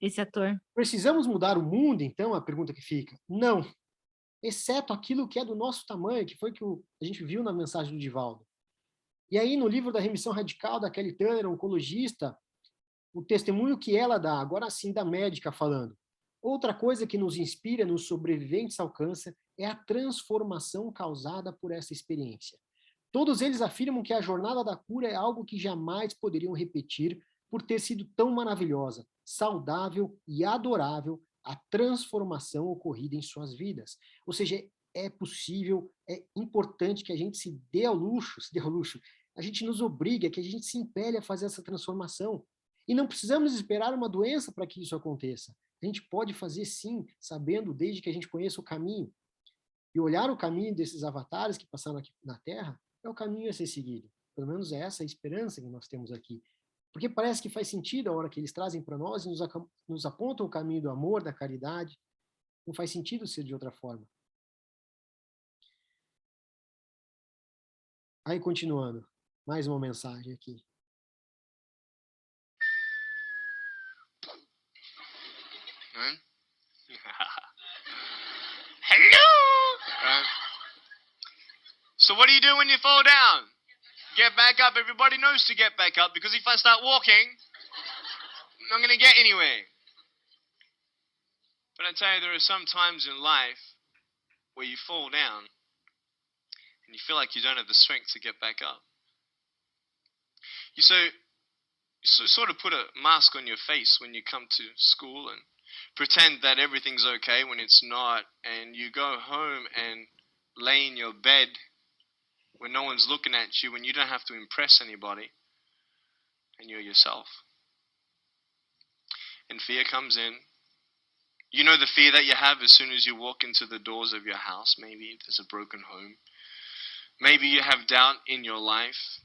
esse ator. Precisamos mudar o mundo, então? A pergunta que fica. Não, exceto aquilo que é do nosso tamanho, que foi que a gente viu na mensagem do Divaldo. E aí, no livro da Remissão Radical, da Kelly Turner, oncologista, o testemunho que ela dá, agora sim da médica falando. Outra coisa que nos inspira nos sobreviventes ao câncer é a transformação causada por essa experiência. Todos eles afirmam que a jornada da cura é algo que jamais poderiam repetir por ter sido tão maravilhosa, saudável e adorável a transformação ocorrida em suas vidas. Ou seja, é possível, é importante que a gente se dê ao luxo, a gente nos obriga, que a gente se impele a fazer essa transformação. E não precisamos esperar uma doença para que isso aconteça. A gente pode fazer sim, sabendo, desde que a gente conheça o caminho. E olhar o caminho desses avatares que passaram aqui na Terra é o caminho a ser seguido. Pelo menos é essa a esperança que nós temos aqui. Porque parece que faz sentido a hora que eles trazem para nós e nos apontam o caminho do amor, da caridade. Não faz sentido ser de outra forma. Aí, continuando, mais uma mensagem aqui. Hello! So what do you do when you fall down? Get back up. Everybody knows to get back up, because if I start walking, I'm not going to get anywhere. But I tell you, there are some times in life where you fall down and you feel like you don't have the strength to get back up. You sort of put a mask on your face when you come to school and pretend that everything's okay when it's not, and you go home and lay in your bed when no one's looking at you, when you don't have to impress anybody, and you're yourself. And fear comes in. You know the fear that you have as soon as you walk into the doors of your house. Maybe there's a broken home. Maybe you have doubt in your life.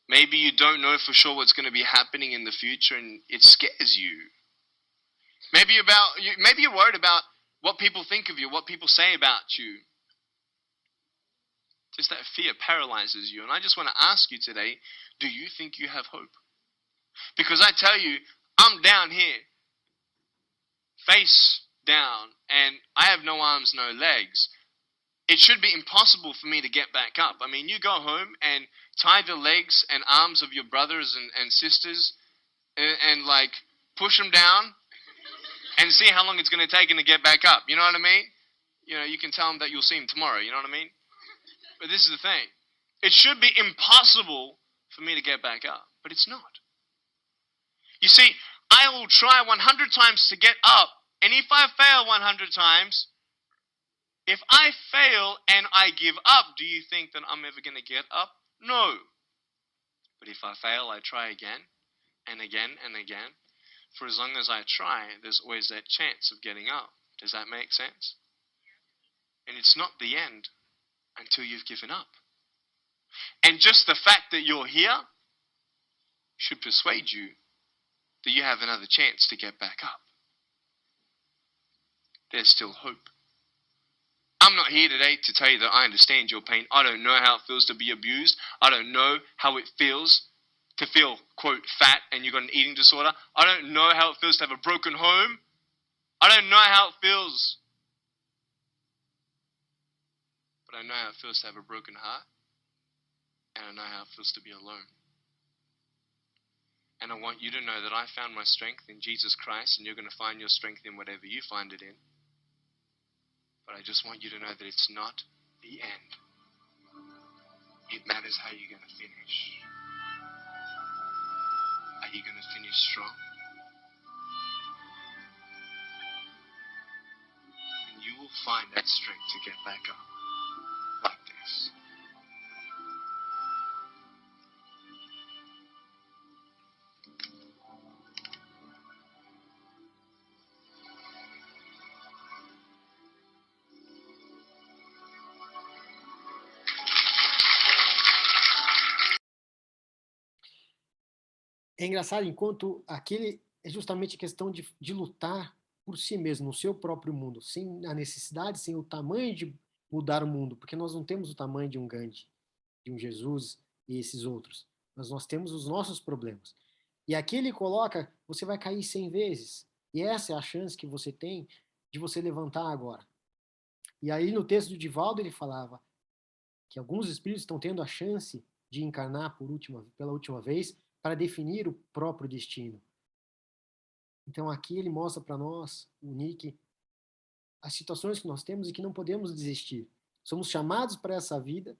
Maybe you don't know for sure what's going to be happening in the future, and it scares you. Maybe you're worried about what people think of you, what people say about you. Just that fear paralyzes you. And I just want to ask you today, do you think you have hope? Because I tell you, I'm down here, face down, and I have no arms, no legs. It should be impossible for me to get back up. I mean, you go home and tie the legs and arms of your brothers and sisters and like push them down and see how long it's going to take them to get back up. You know what I mean? You know, you can tell them that you'll see them tomorrow. You know what I mean? But this is the thing. It should be impossible for me to get back up, but it's not. You see, I will try 100 times to get up, and if I fail 100 times, If I fail and I give up, do you think that I'm ever going to get up? No. But if I fail, I try again and again and again. For as long as I try, there's always that chance of getting up. Does that make sense? And it's not the end until you've given up. And just the fact that you're here should persuade you that you have another chance to get back up. There's still hope. I'm not here today to tell you that I understand your pain. I don't know how it feels to be abused. I don't know how it feels to feel, quote, fat and you've got an eating disorder. I don't know how it feels to have a broken home. I don't know how it feels. But I know how it feels to have a broken heart. And I know how it feels to be alone. And I want you to know that I found my strength in Jesus Christ, and you're going to find your strength in whatever you find it in. But I just want you to know that it's not the end. It matters how you're going to finish. Are you going to finish strong? And you will find that strength to get back up like this. É engraçado, enquanto aquele é justamente a questão de lutar por si mesmo, no seu próprio mundo, sem a necessidade, sem o tamanho de mudar o mundo, porque nós não temos o tamanho de um Gandhi, de um Jesus e esses outros, mas nós temos os nossos problemas. E aqui ele coloca, você vai cair 100 vezes, e essa é a chance que você tem de você levantar agora. E aí no texto do Divaldo ele falava que alguns espíritos estão tendo a chance de encarnar pela última vez, para definir o próprio destino. Então aqui ele mostra para nós, o Nick, as situações que nós temos e que não podemos desistir. Somos chamados para essa vida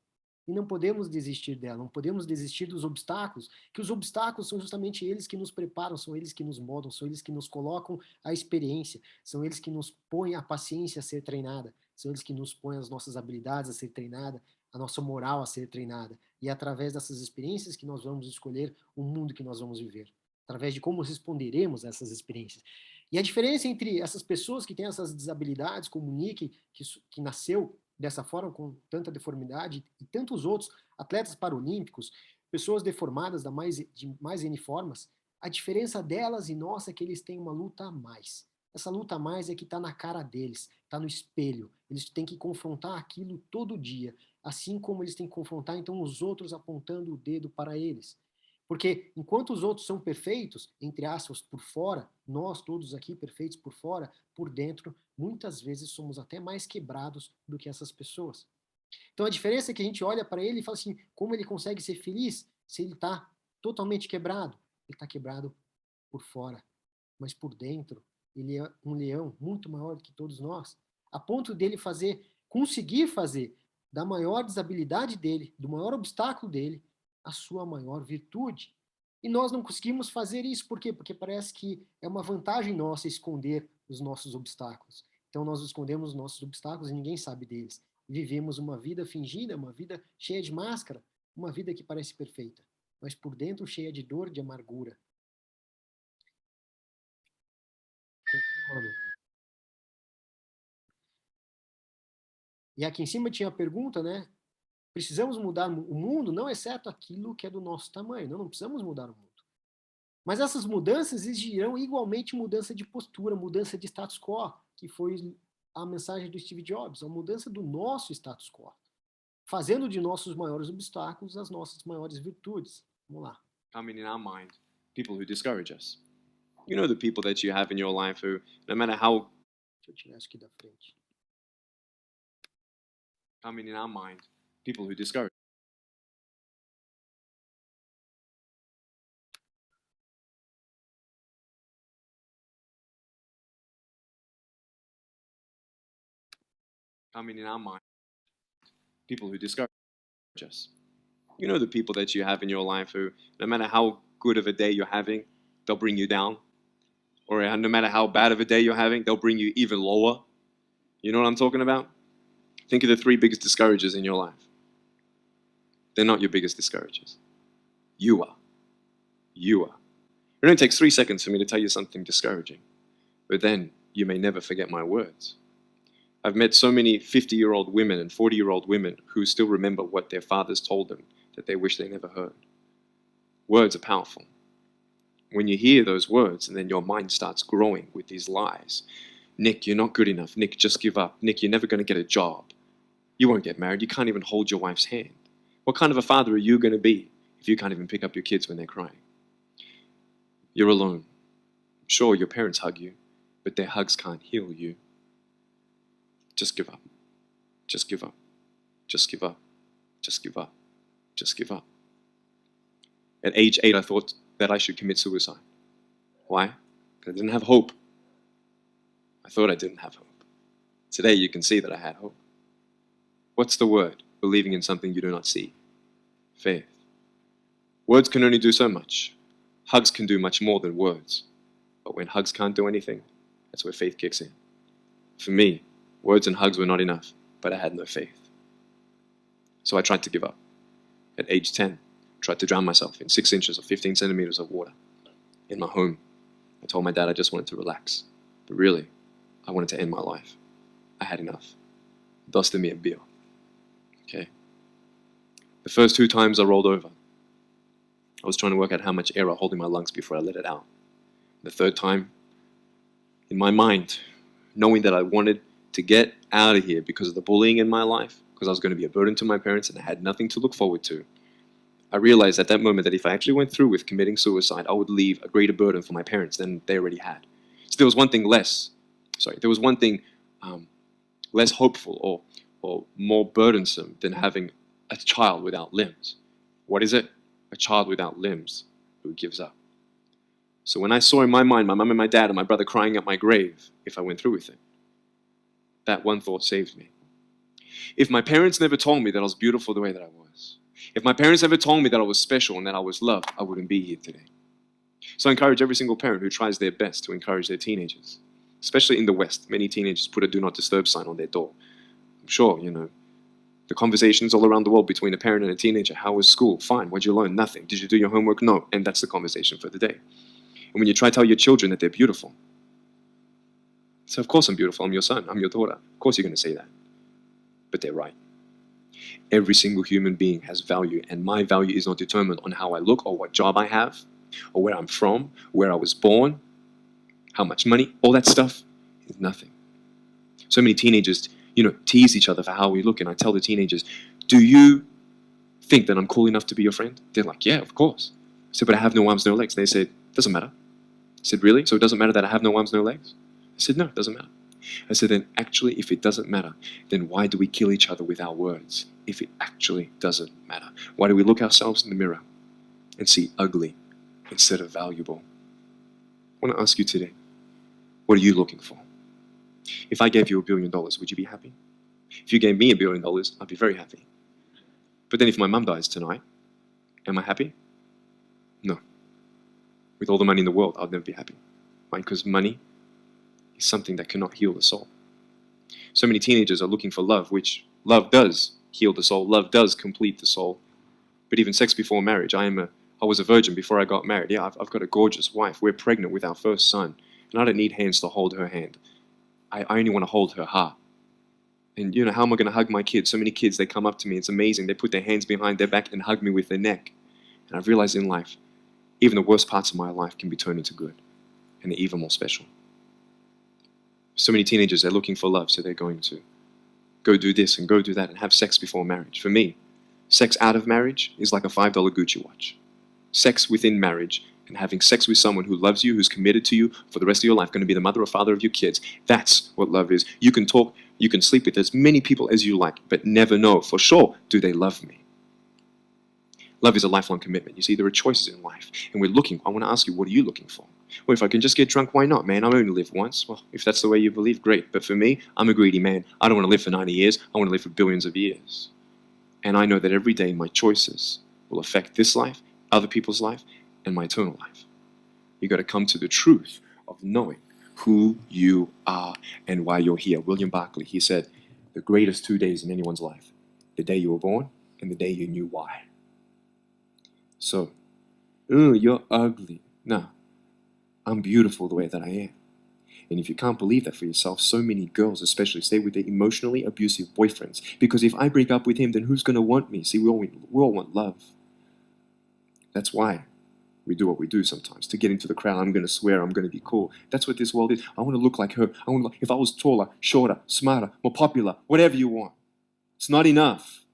e não podemos desistir dela, não podemos desistir dos obstáculos, que os obstáculos são justamente eles que nos preparam, são eles que nos moldam, são eles que nos colocam a experiência, são eles que nos põem a paciência a ser treinada, são eles que nos põem as nossas habilidades a ser treinada, a nossa moral a ser treinada. E é através dessas experiências que nós vamos escolher o mundo que nós vamos viver. Através de como responderemos a essas experiências. E a diferença entre essas pessoas que têm essas desabilidades, como o Nick, que nasceu dessa forma, com tanta deformidade, e tantos outros atletas paralímpicos, pessoas deformadas de mais N formas, a diferença delas e nossa é que eles têm uma luta a mais. Essa luta a mais é que está na cara deles, está no espelho. Eles têm que confrontar aquilo todo dia, assim como eles têm que confrontar, então, os outros apontando o dedo para eles. Porque enquanto os outros são perfeitos, entre aspas, por fora, nós todos aqui perfeitos por fora, por dentro, muitas vezes somos até mais quebrados do que essas pessoas. Então a diferença é que a gente olha para ele e fala assim, como ele consegue ser feliz se ele está totalmente quebrado? Ele está quebrado por fora, mas por dentro ele é um leão muito maior do que todos nós, a ponto dele conseguir fazer da maior desabilidade dele, do maior obstáculo dele, a sua maior virtude. E nós não conseguimos fazer isso, por quê? Porque parece que é uma vantagem nossa esconder os nossos obstáculos. Então nós escondemos os nossos obstáculos e ninguém sabe deles. Vivemos uma vida fingida, uma vida cheia de máscara, uma vida que parece perfeita, mas por dentro cheia de dor, de amargura. E aqui em cima tinha a pergunta, né? Precisamos mudar o mundo, não exceto aquilo que é do nosso tamanho. Não precisamos mudar o mundo. Mas essas mudanças exigirão igualmente mudança de postura, mudança de status quo, que foi a mensagem do Steve Jobs, a mudança do nosso status quo, fazendo de nossos maiores obstáculos as nossas maiores virtudes. Vamos lá. Coming in our mind, people who discourage us. You know the people that you have in your life who, no matter how... Deixa eu tirar isso aqui da frente. Coming in our mind, people who discourage. Coming in our mind, people who discourage us. You know the people that you have in your life who, no matter how good of a day you're having, they'll bring you down. Or no matter how bad of a day you're having, they'll bring you even lower. You know what I'm talking about? Think of the 3 biggest discouragers in your life. They're not your biggest discouragers. You are. You are. It only takes 3 seconds for me to tell you something discouraging, but then you may never forget my words. I've met so many 50-year-old women and 40-year-old women who still remember what their fathers told them that they wish they never heard. Words are powerful. When you hear those words and then your mind starts growing with these lies. Nick, you're not good enough. Nick, just give up. Nick, you're never going to get a job. You won't get married. You can't even hold your wife's hand. What kind of a father are you going to be if you can't even pick up your kids when they're crying? You're alone. Sure, your parents hug you, but their hugs can't heal you. Just give up. Just give up. Just give up. Just give up. Just give up. At age 8, I thought that I should commit suicide. Why? Because I didn't have hope. I thought I didn't have hope. Today you can see that I had hope. What's the word? Believing in something you do not see. Faith. Words can only do so much. Hugs can do much more than words. But when hugs can't do anything, that's where faith kicks in. For me, words and hugs were not enough, but I had no faith. So I tried to give up. At age 10, I tried to drown myself in 6 inches or 15 centimeters of water. In my home, I told my dad I just wanted to relax. But really, I wanted to end my life. I had enough. Dosta me a beer. Okay? The first 2 times I rolled over, I was trying to work out how much air I hold in my lungs before I let it out. The 3rd time, in my mind, knowing that I wanted to get out of here because of the bullying in my life, because I was going to be a burden to my parents and I had nothing to look forward to, I realized at that moment that if I actually went through with committing suicide, I would leave a greater burden for my parents than they already had. So there was one thing less hopeful or more burdensome than having a child without limbs. What is it? A child without limbs who gives up. So when I saw in my mind my mum and my dad and my brother crying at my grave if I went through with it, that one thought saved me. If my parents never told me that I was beautiful the way that I was, if my parents ever told me that I was special and that I was loved, I wouldn't be here today. So I encourage every single parent who tries their best to encourage their teenagers, especially in the West. Many teenagers put a do not disturb sign on their door. I'm sure, the conversations all around the world between a parent and a teenager. How was school? Fine. What'd you learn? Nothing. Did you do your homework? No. And that's the conversation for the day. And when you try to tell your children that they're beautiful, so of course I'm beautiful. I'm your son. I'm your daughter. Of course you're going to say that. But they're right. Every single human being has value, and my value is not determined on how I look or what job I have or where I'm from, where I was born, how much money. All that stuff is nothing. So many teenagers tease each other for how we look. And I tell the teenagers, do you think that I'm cool enough to be your friend? They're like, yeah, of course. I said, but I have no arms, no legs. They said, doesn't matter. I said, really? So it doesn't matter that I have no arms, no legs? I said, no, it doesn't matter. I said, then actually, if it doesn't matter, then why do we kill each other with our words? If it actually doesn't matter. Why do we look ourselves in the mirror and see ugly instead of valuable? I want to ask you today, what are you looking for? If I gave you $1 billion, would you be happy? If you gave me $1 billion, I'd be very happy. But then if my mum dies tonight, am I happy? No. With all the money in the world, I'd never be happy. Why? Because money is something that cannot heal the soul. So many teenagers are looking for love, which love does heal the soul. Love does complete the soul. But even sex before marriage, I was a virgin before I got married. Yeah, I've got a gorgeous wife. We're pregnant with our first son. And I don't need hands to hold her hand. I only want to hold her heart. And how am I going to hug my kids? So many kids, they come up to me. It's amazing. They put their hands behind their back and hug me with their neck. And I've realized in life, even the worst parts of my life can be turned into good. And they're even more special. So many teenagers, they're looking for love. So they're going to go do this and go do that and have sex before marriage. For me, sex out of marriage is like a $5 Gucci watch. Sex within marriage and having sex with someone who loves you, who's committed to you for the rest of your life, going to be the mother or father of your kids. That's what love is. You can talk, you can sleep with as many people as you like, but never know for sure, do they love me? Love is a lifelong commitment. You see, there are choices in life. And we're looking, I want to ask you, what are you looking for? Well, if I can just get drunk, why not, man? I only live once. Well, if that's the way you believe, great. But for me, I'm a greedy man. I don't want to live for 90 years. I want to live for billions of years. And I know that every day my choices will affect this life, other people's life, and my eternal life. You got to come to the truth of knowing who you are and why you're here. William Barclay, he said, the greatest 2 days in anyone's life. The day you were born and the day you knew why. So, you're ugly. No, I'm beautiful the way that I am. And if you can't believe that for yourself, so many girls especially stay with their emotionally abusive boyfriends. Because if I break up with him, then who's going to want me? See, we all want love. That's why we do what we do sometimes. To get into the crowd, I'm going to swear, I'm going to be cool. That's what this world is. I want to look like her. If I was taller, shorter, smarter, more popular, whatever you want. It's not enough.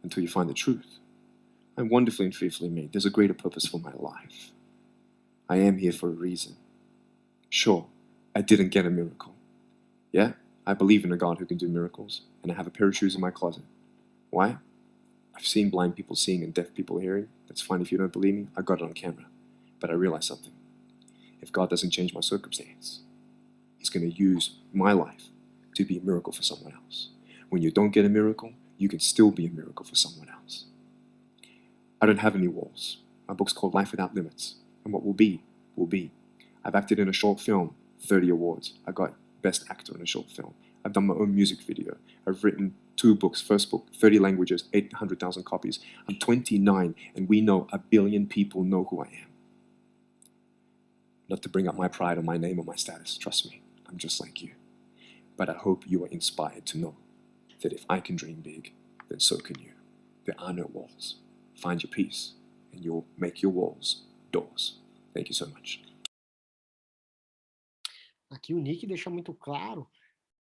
Until you find the truth. I'm wonderfully and fearfully made. There's a greater purpose for my life. I am here for a reason. Sure, I didn't get a miracle. Yeah, I believe in a God who can do miracles, and I have a pair of shoes in my closet. Why? I've seen blind people seeing and deaf people hearing. That's fine if you don't believe me. I got it on camera. But I realized something. If God doesn't change my circumstance, He's going to use my life to be a miracle for someone else. When you don't get a miracle, you can still be a miracle for someone else. I don't have any walls. My book's called Life Without Limits. And what will be, will be. I've acted in a short film, 30 awards. I got Best Actor in a Short Film. I've done my own music video. I've written 2 books. First book, 30 languages, 800,000 copies. I'm 29, and we know 1 billion people know who I am. Not to bring up my pride or my name or my status. Trust me, I'm just like you. But I hope you are inspired to know that if I can dream big, then so can you. There are no walls. Find your peace, and you'll make your walls doors. Thank you so much. Aqui o Nick deixa muito claro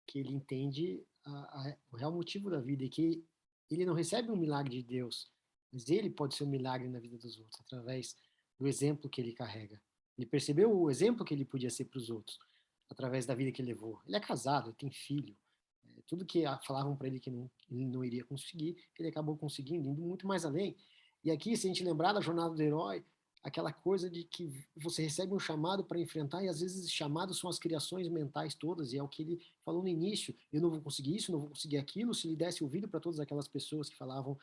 que ele entende o real motivo da vida e que ele não recebe um milagre de Deus, mas ele pode ser um milagre na vida dos outros, através do exemplo que ele carrega. Ele percebeu o exemplo que ele podia ser para os outros, através da vida que ele levou. Ele é casado, ele tem filho. Tudo que falavam para ele que ele não iria conseguir, ele acabou conseguindo, indo muito mais além. E aqui, se a gente lembrar da jornada do herói, aquela coisa de que você recebe um chamado para enfrentar, e às vezes esses chamados são as criações mentais todas, e é o que ele falou no início: eu não vou conseguir isso, não vou conseguir aquilo. Se ele desse ouvido para todas aquelas pessoas que falavam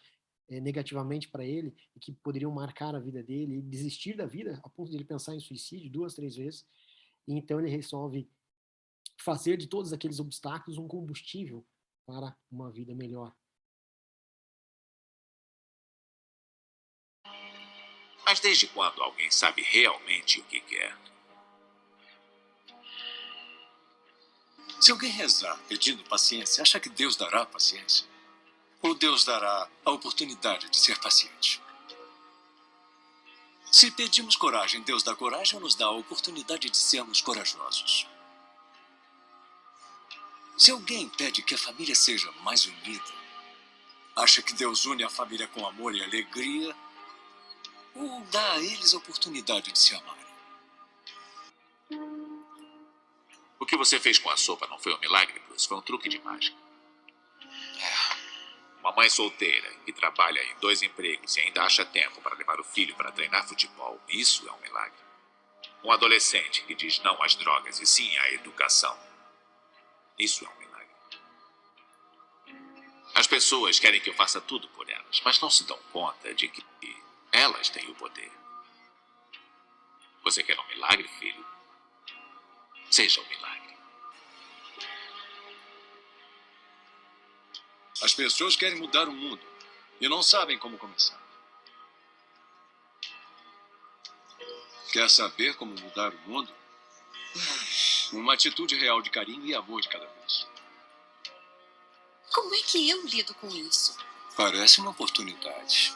negativamente para ele, e que poderiam marcar a vida dele, e desistir da vida, a ponto de ele pensar em suicídio 2, 3 vezes, e então ele resolve fazer de todos aqueles obstáculos um combustível para uma vida melhor. Mas desde quando alguém sabe realmente o que quer? Se alguém rezar pedindo paciência, acha que Deus dará paciência? Ou Deus dará a oportunidade de ser paciente? Se pedimos coragem, Deus dá coragem ou nos dá a oportunidade de sermos corajosos? Se alguém pede que a família seja mais unida, acha que Deus une a família com amor e alegria, ou dá a eles a oportunidade de se amarem? O que você fez com a sopa não foi um milagre, Bruce, foi um truque de mágica. Uma mãe solteira que trabalha em 2 empregos e ainda acha tempo para levar o filho para treinar futebol, isso é um milagre. Um adolescente que diz não às drogas e sim à educação, isso é um milagre. As pessoas querem que eu faça tudo por elas, mas não se dão conta de que elas têm o poder. Você quer um milagre, filho? Seja um milagre. As pessoas querem mudar o mundo e não sabem como começar. Quer saber como mudar o mundo? Uma atitude real de carinho e amor de cada vez. Como é que eu lido com isso? Parece uma oportunidade.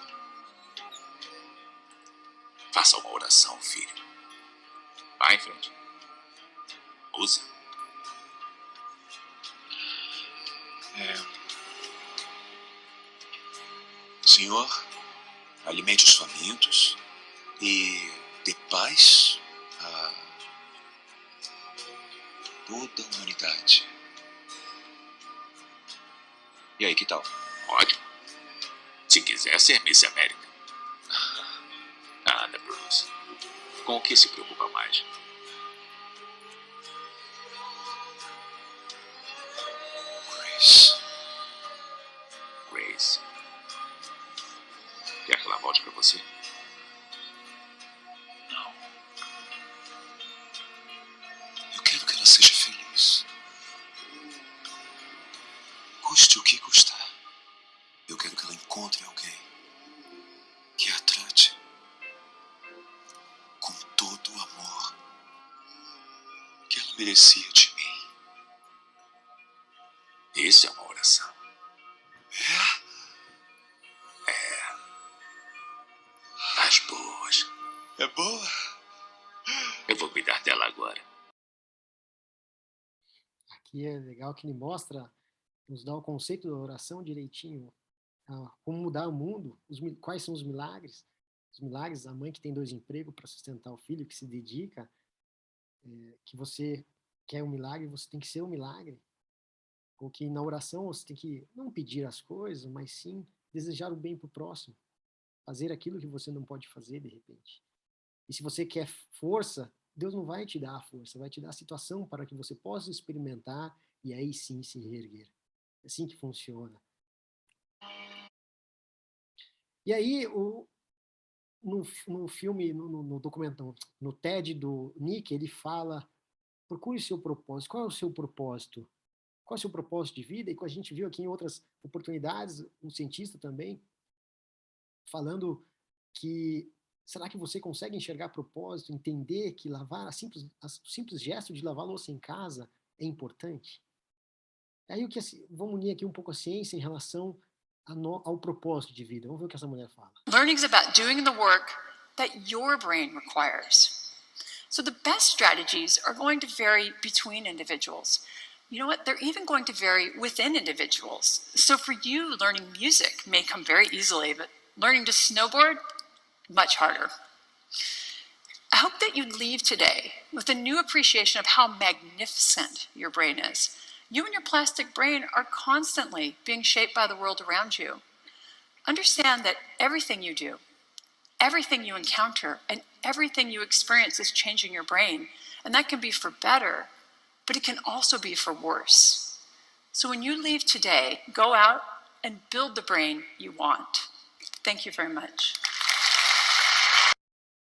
Faça uma oração, filho. Vá em frente. Use. Senhor, alimente os famintos e dê paz a toda a humanidade. E aí, que tal? Ótimo. Se quiser ser Miss América. Anda, Bruce. Com o que se preocupa mais? Grace. Grace. Quer que ela volte pra você? Não. Eu quero que ela seja feliz. encontre alguém que a trate com todo o amor que ela merecia de mim. Isso é uma oração. As boas. É boa? Eu vou cuidar dela agora. Aqui é legal que ele mostra, nos dá o conceito da oração direitinho, como mudar o mundo, quais são os milagres. Os milagres, a mãe que tem 2 empregos para sustentar o filho, que se dedica, que você quer um milagre, você tem que ser um milagre. Ou que na oração você tem que não pedir as coisas, mas sim desejar o bem para o próximo. Fazer aquilo que você não pode fazer, de repente. E se você quer força, Deus não vai te dar a força, vai te dar a situação para que você possa experimentar e aí sim se reerguer. É assim que funciona. E aí, no filme, no documentário, no TED do Nick, ele fala, procure seu propósito. Qual é o seu propósito? Qual é o seu propósito de vida? E a gente viu aqui em outras oportunidades, um cientista também, falando que será que você consegue enxergar propósito, entender que o simples gesto de lavar a louça em casa é importante? Aí vamos unir aqui um pouco a ciência em relação ao propósito de vida. Vamos ver o que essa mulher fala. Learning is about doing the work that your brain requires. So the best strategies are going to vary between individuals. You know what? They're even going to vary within individuals. So for you, learning music may come very easily, but learning to snowboard, much harder. I hope that you leave today with a new appreciation of how magnificent your brain is. You and your plastic brain are constantly being shaped by the world around you. Understand that everything you do, everything you encounter, and everything you experience is changing your brain. And that can be for better, but it can also be for worse. So when you leave today, go out and build the brain you want. Thank you very much.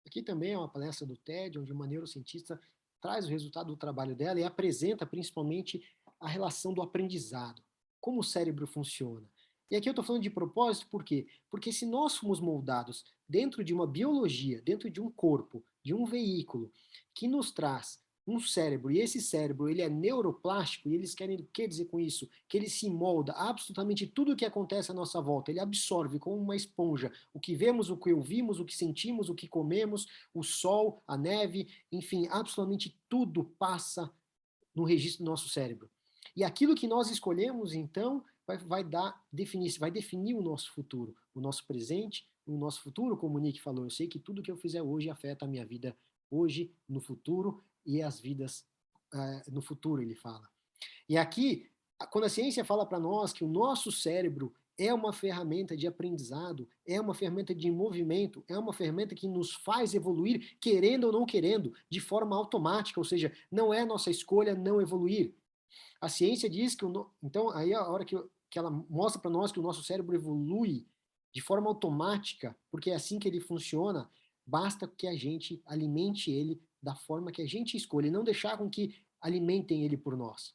Aqui também é uma palestra do TED, onde uma neurocientista traz o resultado do trabalho dela e apresenta principalmente a relação do aprendizado, como o cérebro funciona. E aqui eu estou falando de propósito, por quê? Porque se nós fomos moldados dentro de uma biologia, dentro de um corpo, de um veículo, que nos traz um cérebro, e esse cérebro ele é neuroplástico, e eles querem o que dizer com isso? Que ele se molda absolutamente tudo o que acontece à nossa volta, ele absorve como uma esponja o que vemos, o que ouvimos, o que sentimos, o que comemos, o sol, a neve, enfim, absolutamente tudo passa no registro do nosso cérebro. E aquilo que nós escolhemos, então, vai definir o nosso futuro, o nosso presente, o nosso futuro, como o Nick falou. Eu sei que tudo que eu fizer hoje afeta a minha vida hoje, no futuro, e as vidas no futuro, ele fala. E aqui, quando a ciência fala para nós que o nosso cérebro é uma ferramenta de aprendizado, é uma ferramenta de movimento, é uma ferramenta que nos faz evoluir, querendo ou não querendo, de forma automática, ou seja, não é nossa escolha não evoluir. A ciência diz que, então, aí a hora que ela mostra para nós que o nosso cérebro evolui de forma automática, porque é assim que ele funciona, basta que a gente alimente ele da forma que a gente escolhe, e não deixar com que alimentem ele por nós.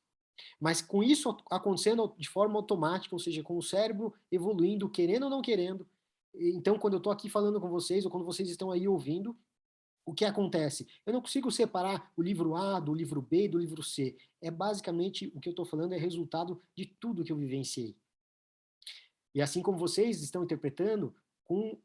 Mas com isso acontecendo de forma automática, ou seja, com o cérebro evoluindo, querendo ou não querendo, então quando eu estou aqui falando com vocês, ou quando vocês estão aí ouvindo, o que acontece? Eu não consigo separar o livro A do livro B e do livro C. É basicamente, o que eu estou falando é resultado de tudo que eu vivenciei. E assim como vocês estão interpretando,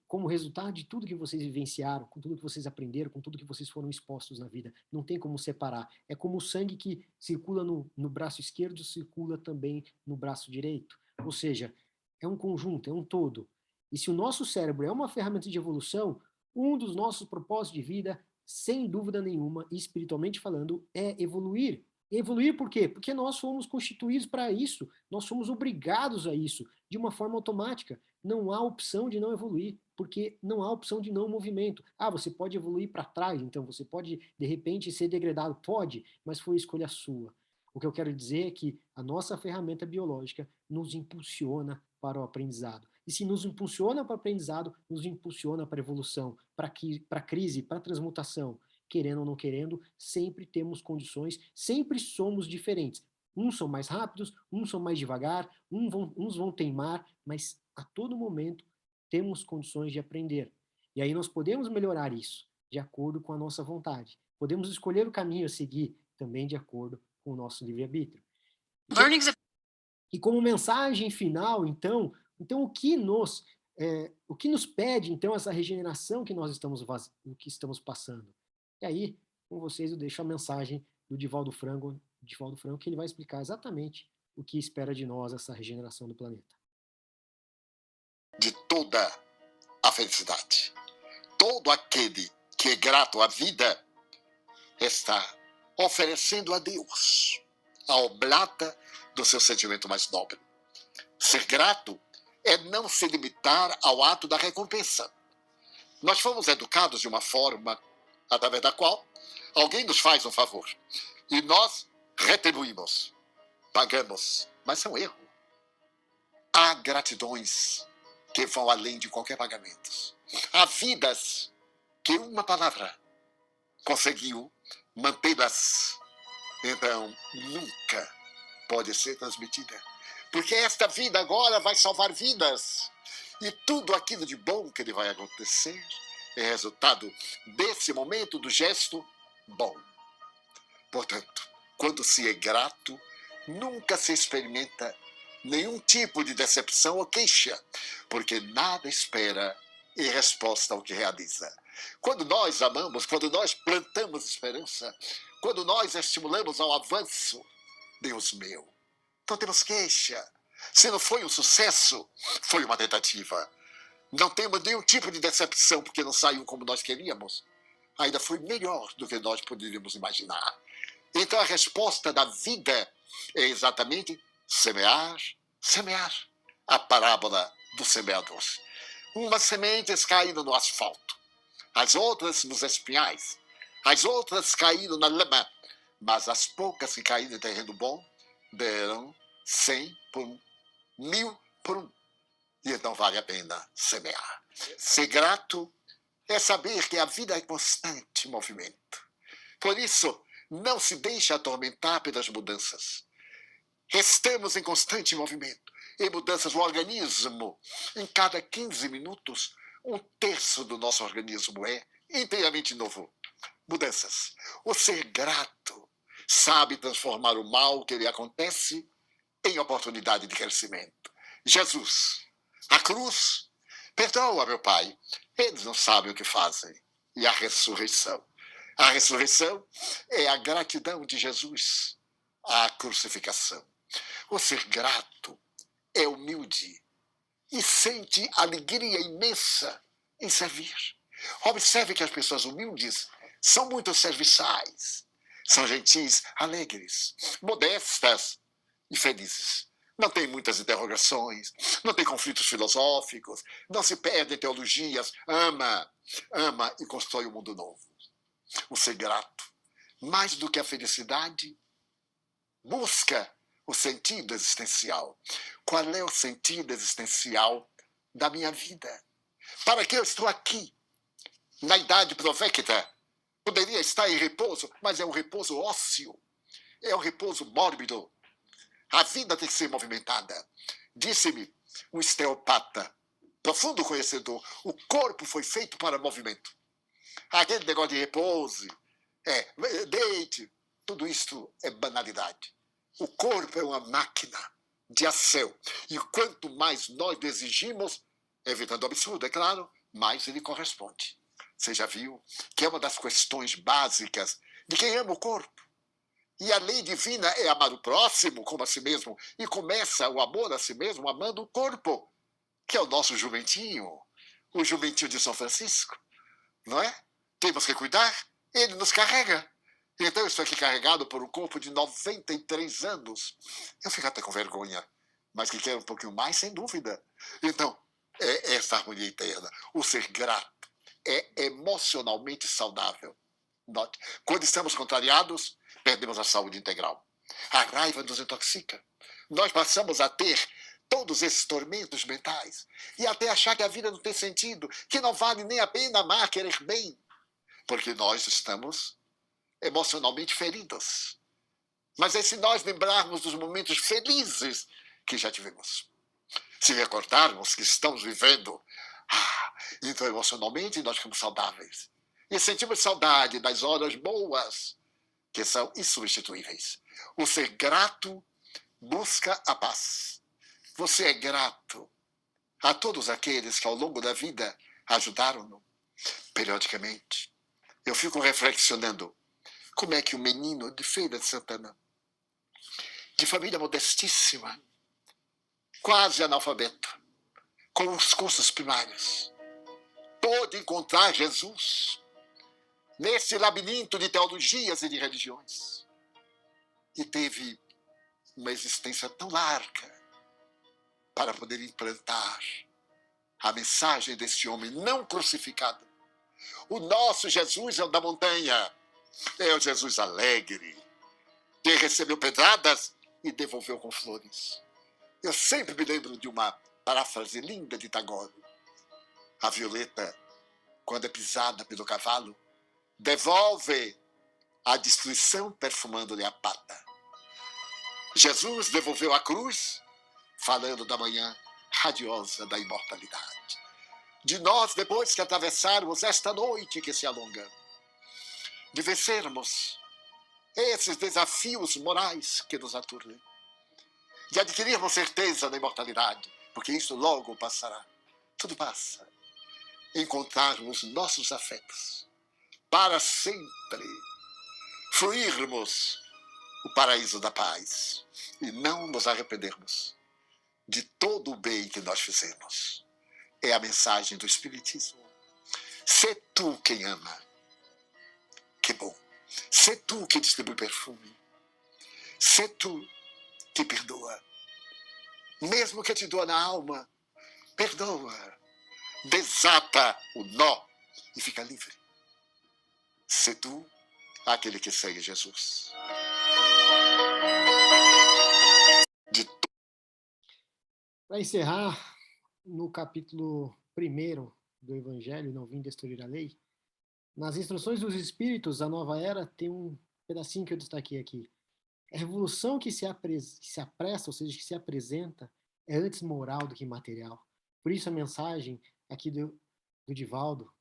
como resultado de tudo que vocês vivenciaram, com tudo que vocês aprenderam, com tudo que vocês foram expostos na vida. Não tem como separar. É como o sangue que circula no braço esquerdo, circula também no braço direito. Ou seja, é um conjunto, é um todo. E se o nosso cérebro é uma ferramenta de evolução, um dos nossos propósitos de vida, sem dúvida nenhuma, espiritualmente falando, é evoluir. Evoluir por quê? Porque nós fomos constituídos para isso, nós somos obrigados a isso, de uma forma automática. Não há opção de não evoluir, porque não há opção de não movimento. Ah, você pode evoluir para trás, então você pode, de repente, ser degradado. Pode, mas foi escolha sua. O que eu quero dizer é que a nossa ferramenta biológica nos impulsiona para o aprendizado. E se nos impulsiona para o aprendizado, nos impulsiona para a evolução, para a crise, para a transmutação. Querendo ou não querendo, sempre temos condições, sempre somos diferentes. Uns são mais rápidos, uns são mais devagar, uns vão teimar, mas a todo momento temos condições de aprender. E aí nós podemos melhorar isso de acordo com a nossa vontade. Podemos escolher o caminho a seguir também de acordo com o nosso livre-arbítrio. E como mensagem final, então o que nos pede, então, essa regeneração que nós estamos passando? E aí, com vocês, eu deixo a mensagem do Divaldo Franco, que ele vai explicar exatamente o que espera de nós essa regeneração do planeta. De toda a felicidade. Todo aquele que é grato à vida está oferecendo a Deus a oblata do seu sentimento mais nobre. Ser grato é não se limitar ao ato da recompensa. Nós fomos educados de uma forma através da qual alguém nos faz um favor e nós retribuímos, pagamos, mas são erro. Há gratidões que vão além de qualquer pagamento. Há vidas que uma palavra conseguiu mantê-las. Então, nunca pode ser transmitida. Porque esta vida agora vai salvar vidas. E tudo aquilo de bom que lhe vai acontecer é resultado desse momento do gesto bom. Portanto, quando se é grato, nunca se experimenta nenhum tipo de decepção ou queixa, porque nada espera em resposta ao que realiza. Quando nós amamos, quando nós plantamos esperança, quando nós estimulamos ao avanço, Deus meu, não temos queixa. Se não foi um sucesso, foi uma tentativa. Não temos nenhum tipo de decepção porque não saiu como nós queríamos. Ainda foi melhor do que nós poderíamos imaginar. Então a resposta da vida é exatamente semear, semear. A parábola do semeador. Umas sementes caíram no asfalto, as outras nos espinhais, as outras caíram na lama, mas as poucas que caíram em terreno bom deram 100 por 1, 1000 por 1. E então vale a pena semear. Ser grato é saber que a vida é constante movimento. Por isso, não se deixe atormentar pelas mudanças. Estamos em constante movimento. Em mudanças no organismo, em cada 15 minutos, 1/3 do nosso organismo é inteiramente novo. Mudanças. O ser grato sabe transformar o mal que lhe acontece em oportunidade de crescimento. Jesus, a cruz, perdoa, meu Pai, eles não sabem o que fazem. E a ressurreição. A ressurreição é a gratidão de Jesus à crucificação. O ser grato é humilde e sente alegria imensa em servir. Observe que as pessoas humildes são muito serviçais, são gentis, alegres, modestas e felizes. Não tem muitas interrogações, não tem conflitos filosóficos, não se perde em teologias, ama e constrói um mundo novo. O ser grato, mais do que a felicidade, busca o sentido existencial. Qual é o sentido existencial da minha vida? Para que eu estou aqui? Na idade provecta, poderia estar em repouso, mas é um repouso ósseo, é um repouso mórbido. A vida tem que ser movimentada. Disse-me um osteopata, profundo conhecedor, o corpo foi feito para movimento. Aquele negócio de repouso, deite, tudo isso é banalidade. O corpo é uma máquina de ação. E quanto mais nós exigimos, evitando o absurdo, é claro, mais ele corresponde. Você já viu que é uma das questões básicas de quem ama o corpo. E a lei divina é amar o próximo como a si mesmo. E começa o amor a si mesmo amando o corpo, que é o nosso jumentinho, o jumentinho de São Francisco. Não é? Temos que cuidar, ele nos carrega. Então eu estou aqui carregado por um corpo de 93 anos. Eu fico até com vergonha, mas que quero um pouquinho mais, sem dúvida. Então, é essa harmonia interna. O ser grato é emocionalmente saudável. Note, quando estamos contrariados, perdemos a saúde integral. A raiva nos intoxica. Nós passamos a ter todos esses tormentos mentais e até achar que a vida não tem sentido, que não vale nem a pena amar, querer bem, porque nós estamos emocionalmente feridos. mas é se nós lembrarmos dos momentos felizes que já tivemos. Se recordarmos que estamos vivendo, então emocionalmente nós ficamos saudáveis. E sentimos saudade das horas boas, que são insubstituíveis. O ser grato busca a paz. Você é grato a todos aqueles que ao longo da vida ajudaram-no. Periodicamente, eu fico reflexionando como é que um menino de Feira de Santana, de família modestíssima, quase analfabeto, com os cursos primários, pôde encontrar Jesus nesse labirinto de teologias e de religiões. E teve uma existência tão larga para poder implantar a mensagem desse homem não crucificado. O nosso Jesus é o da montanha, é o Jesus alegre, que recebeu pedradas e devolveu com flores. Eu sempre me lembro de uma paráfrase linda de Tagore. A violeta, quando é pisada pelo cavalo, devolve a destruição perfumando-lhe a pata. Jesus devolveu a cruz, falando da manhã radiosa da imortalidade. De nós, depois que atravessarmos esta noite que se alonga, de vencermos esses desafios morais que nos aturdem, de adquirirmos certeza da imortalidade, porque isso logo passará. Tudo passa. Encontrarmos nossos afetos para sempre, fruirmos o paraíso da paz e não nos arrependermos de todo o bem que nós fizemos. É a mensagem do Espiritismo. Sê tu quem ama. Que bom. Sê tu que distribui perfume. Sê tu que perdoa. Mesmo que te doa na alma, perdoa. Desata o nó e fica livre. Sê tu aquele que segue Jesus. Para encerrar, no capítulo 1 do Evangelho, Não Vim Destruir a Lei, nas instruções dos Espíritos da Nova Era, tem um pedacinho que eu destaquei aqui. A revolução que se apressa, ou seja, que se apresenta, é antes moral do que material. Por isso a mensagem aqui do Divaldo: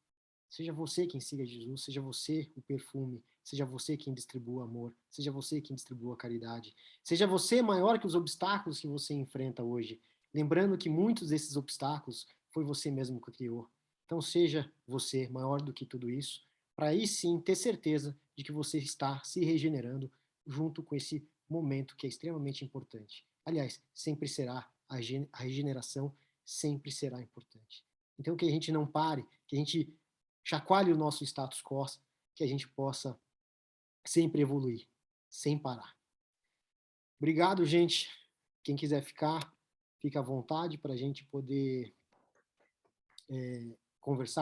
seja você quem siga Jesus, seja você o perfume, seja você quem distribua amor, seja você quem distribua caridade, seja você maior que os obstáculos que você enfrenta hoje, lembrando que muitos desses obstáculos foi você mesmo que criou. Então seja você maior do que tudo isso, para aí sim ter certeza de que você está se regenerando junto com esse momento que é extremamente importante. Aliás, sempre será, a regeneração sempre será importante. Então que a gente não pare, que a gente chacoalhe o nosso status quo, que a gente possa sempre evoluir, sem parar. Obrigado, gente. Quem quiser ficar, fica à vontade para a gente poder conversar.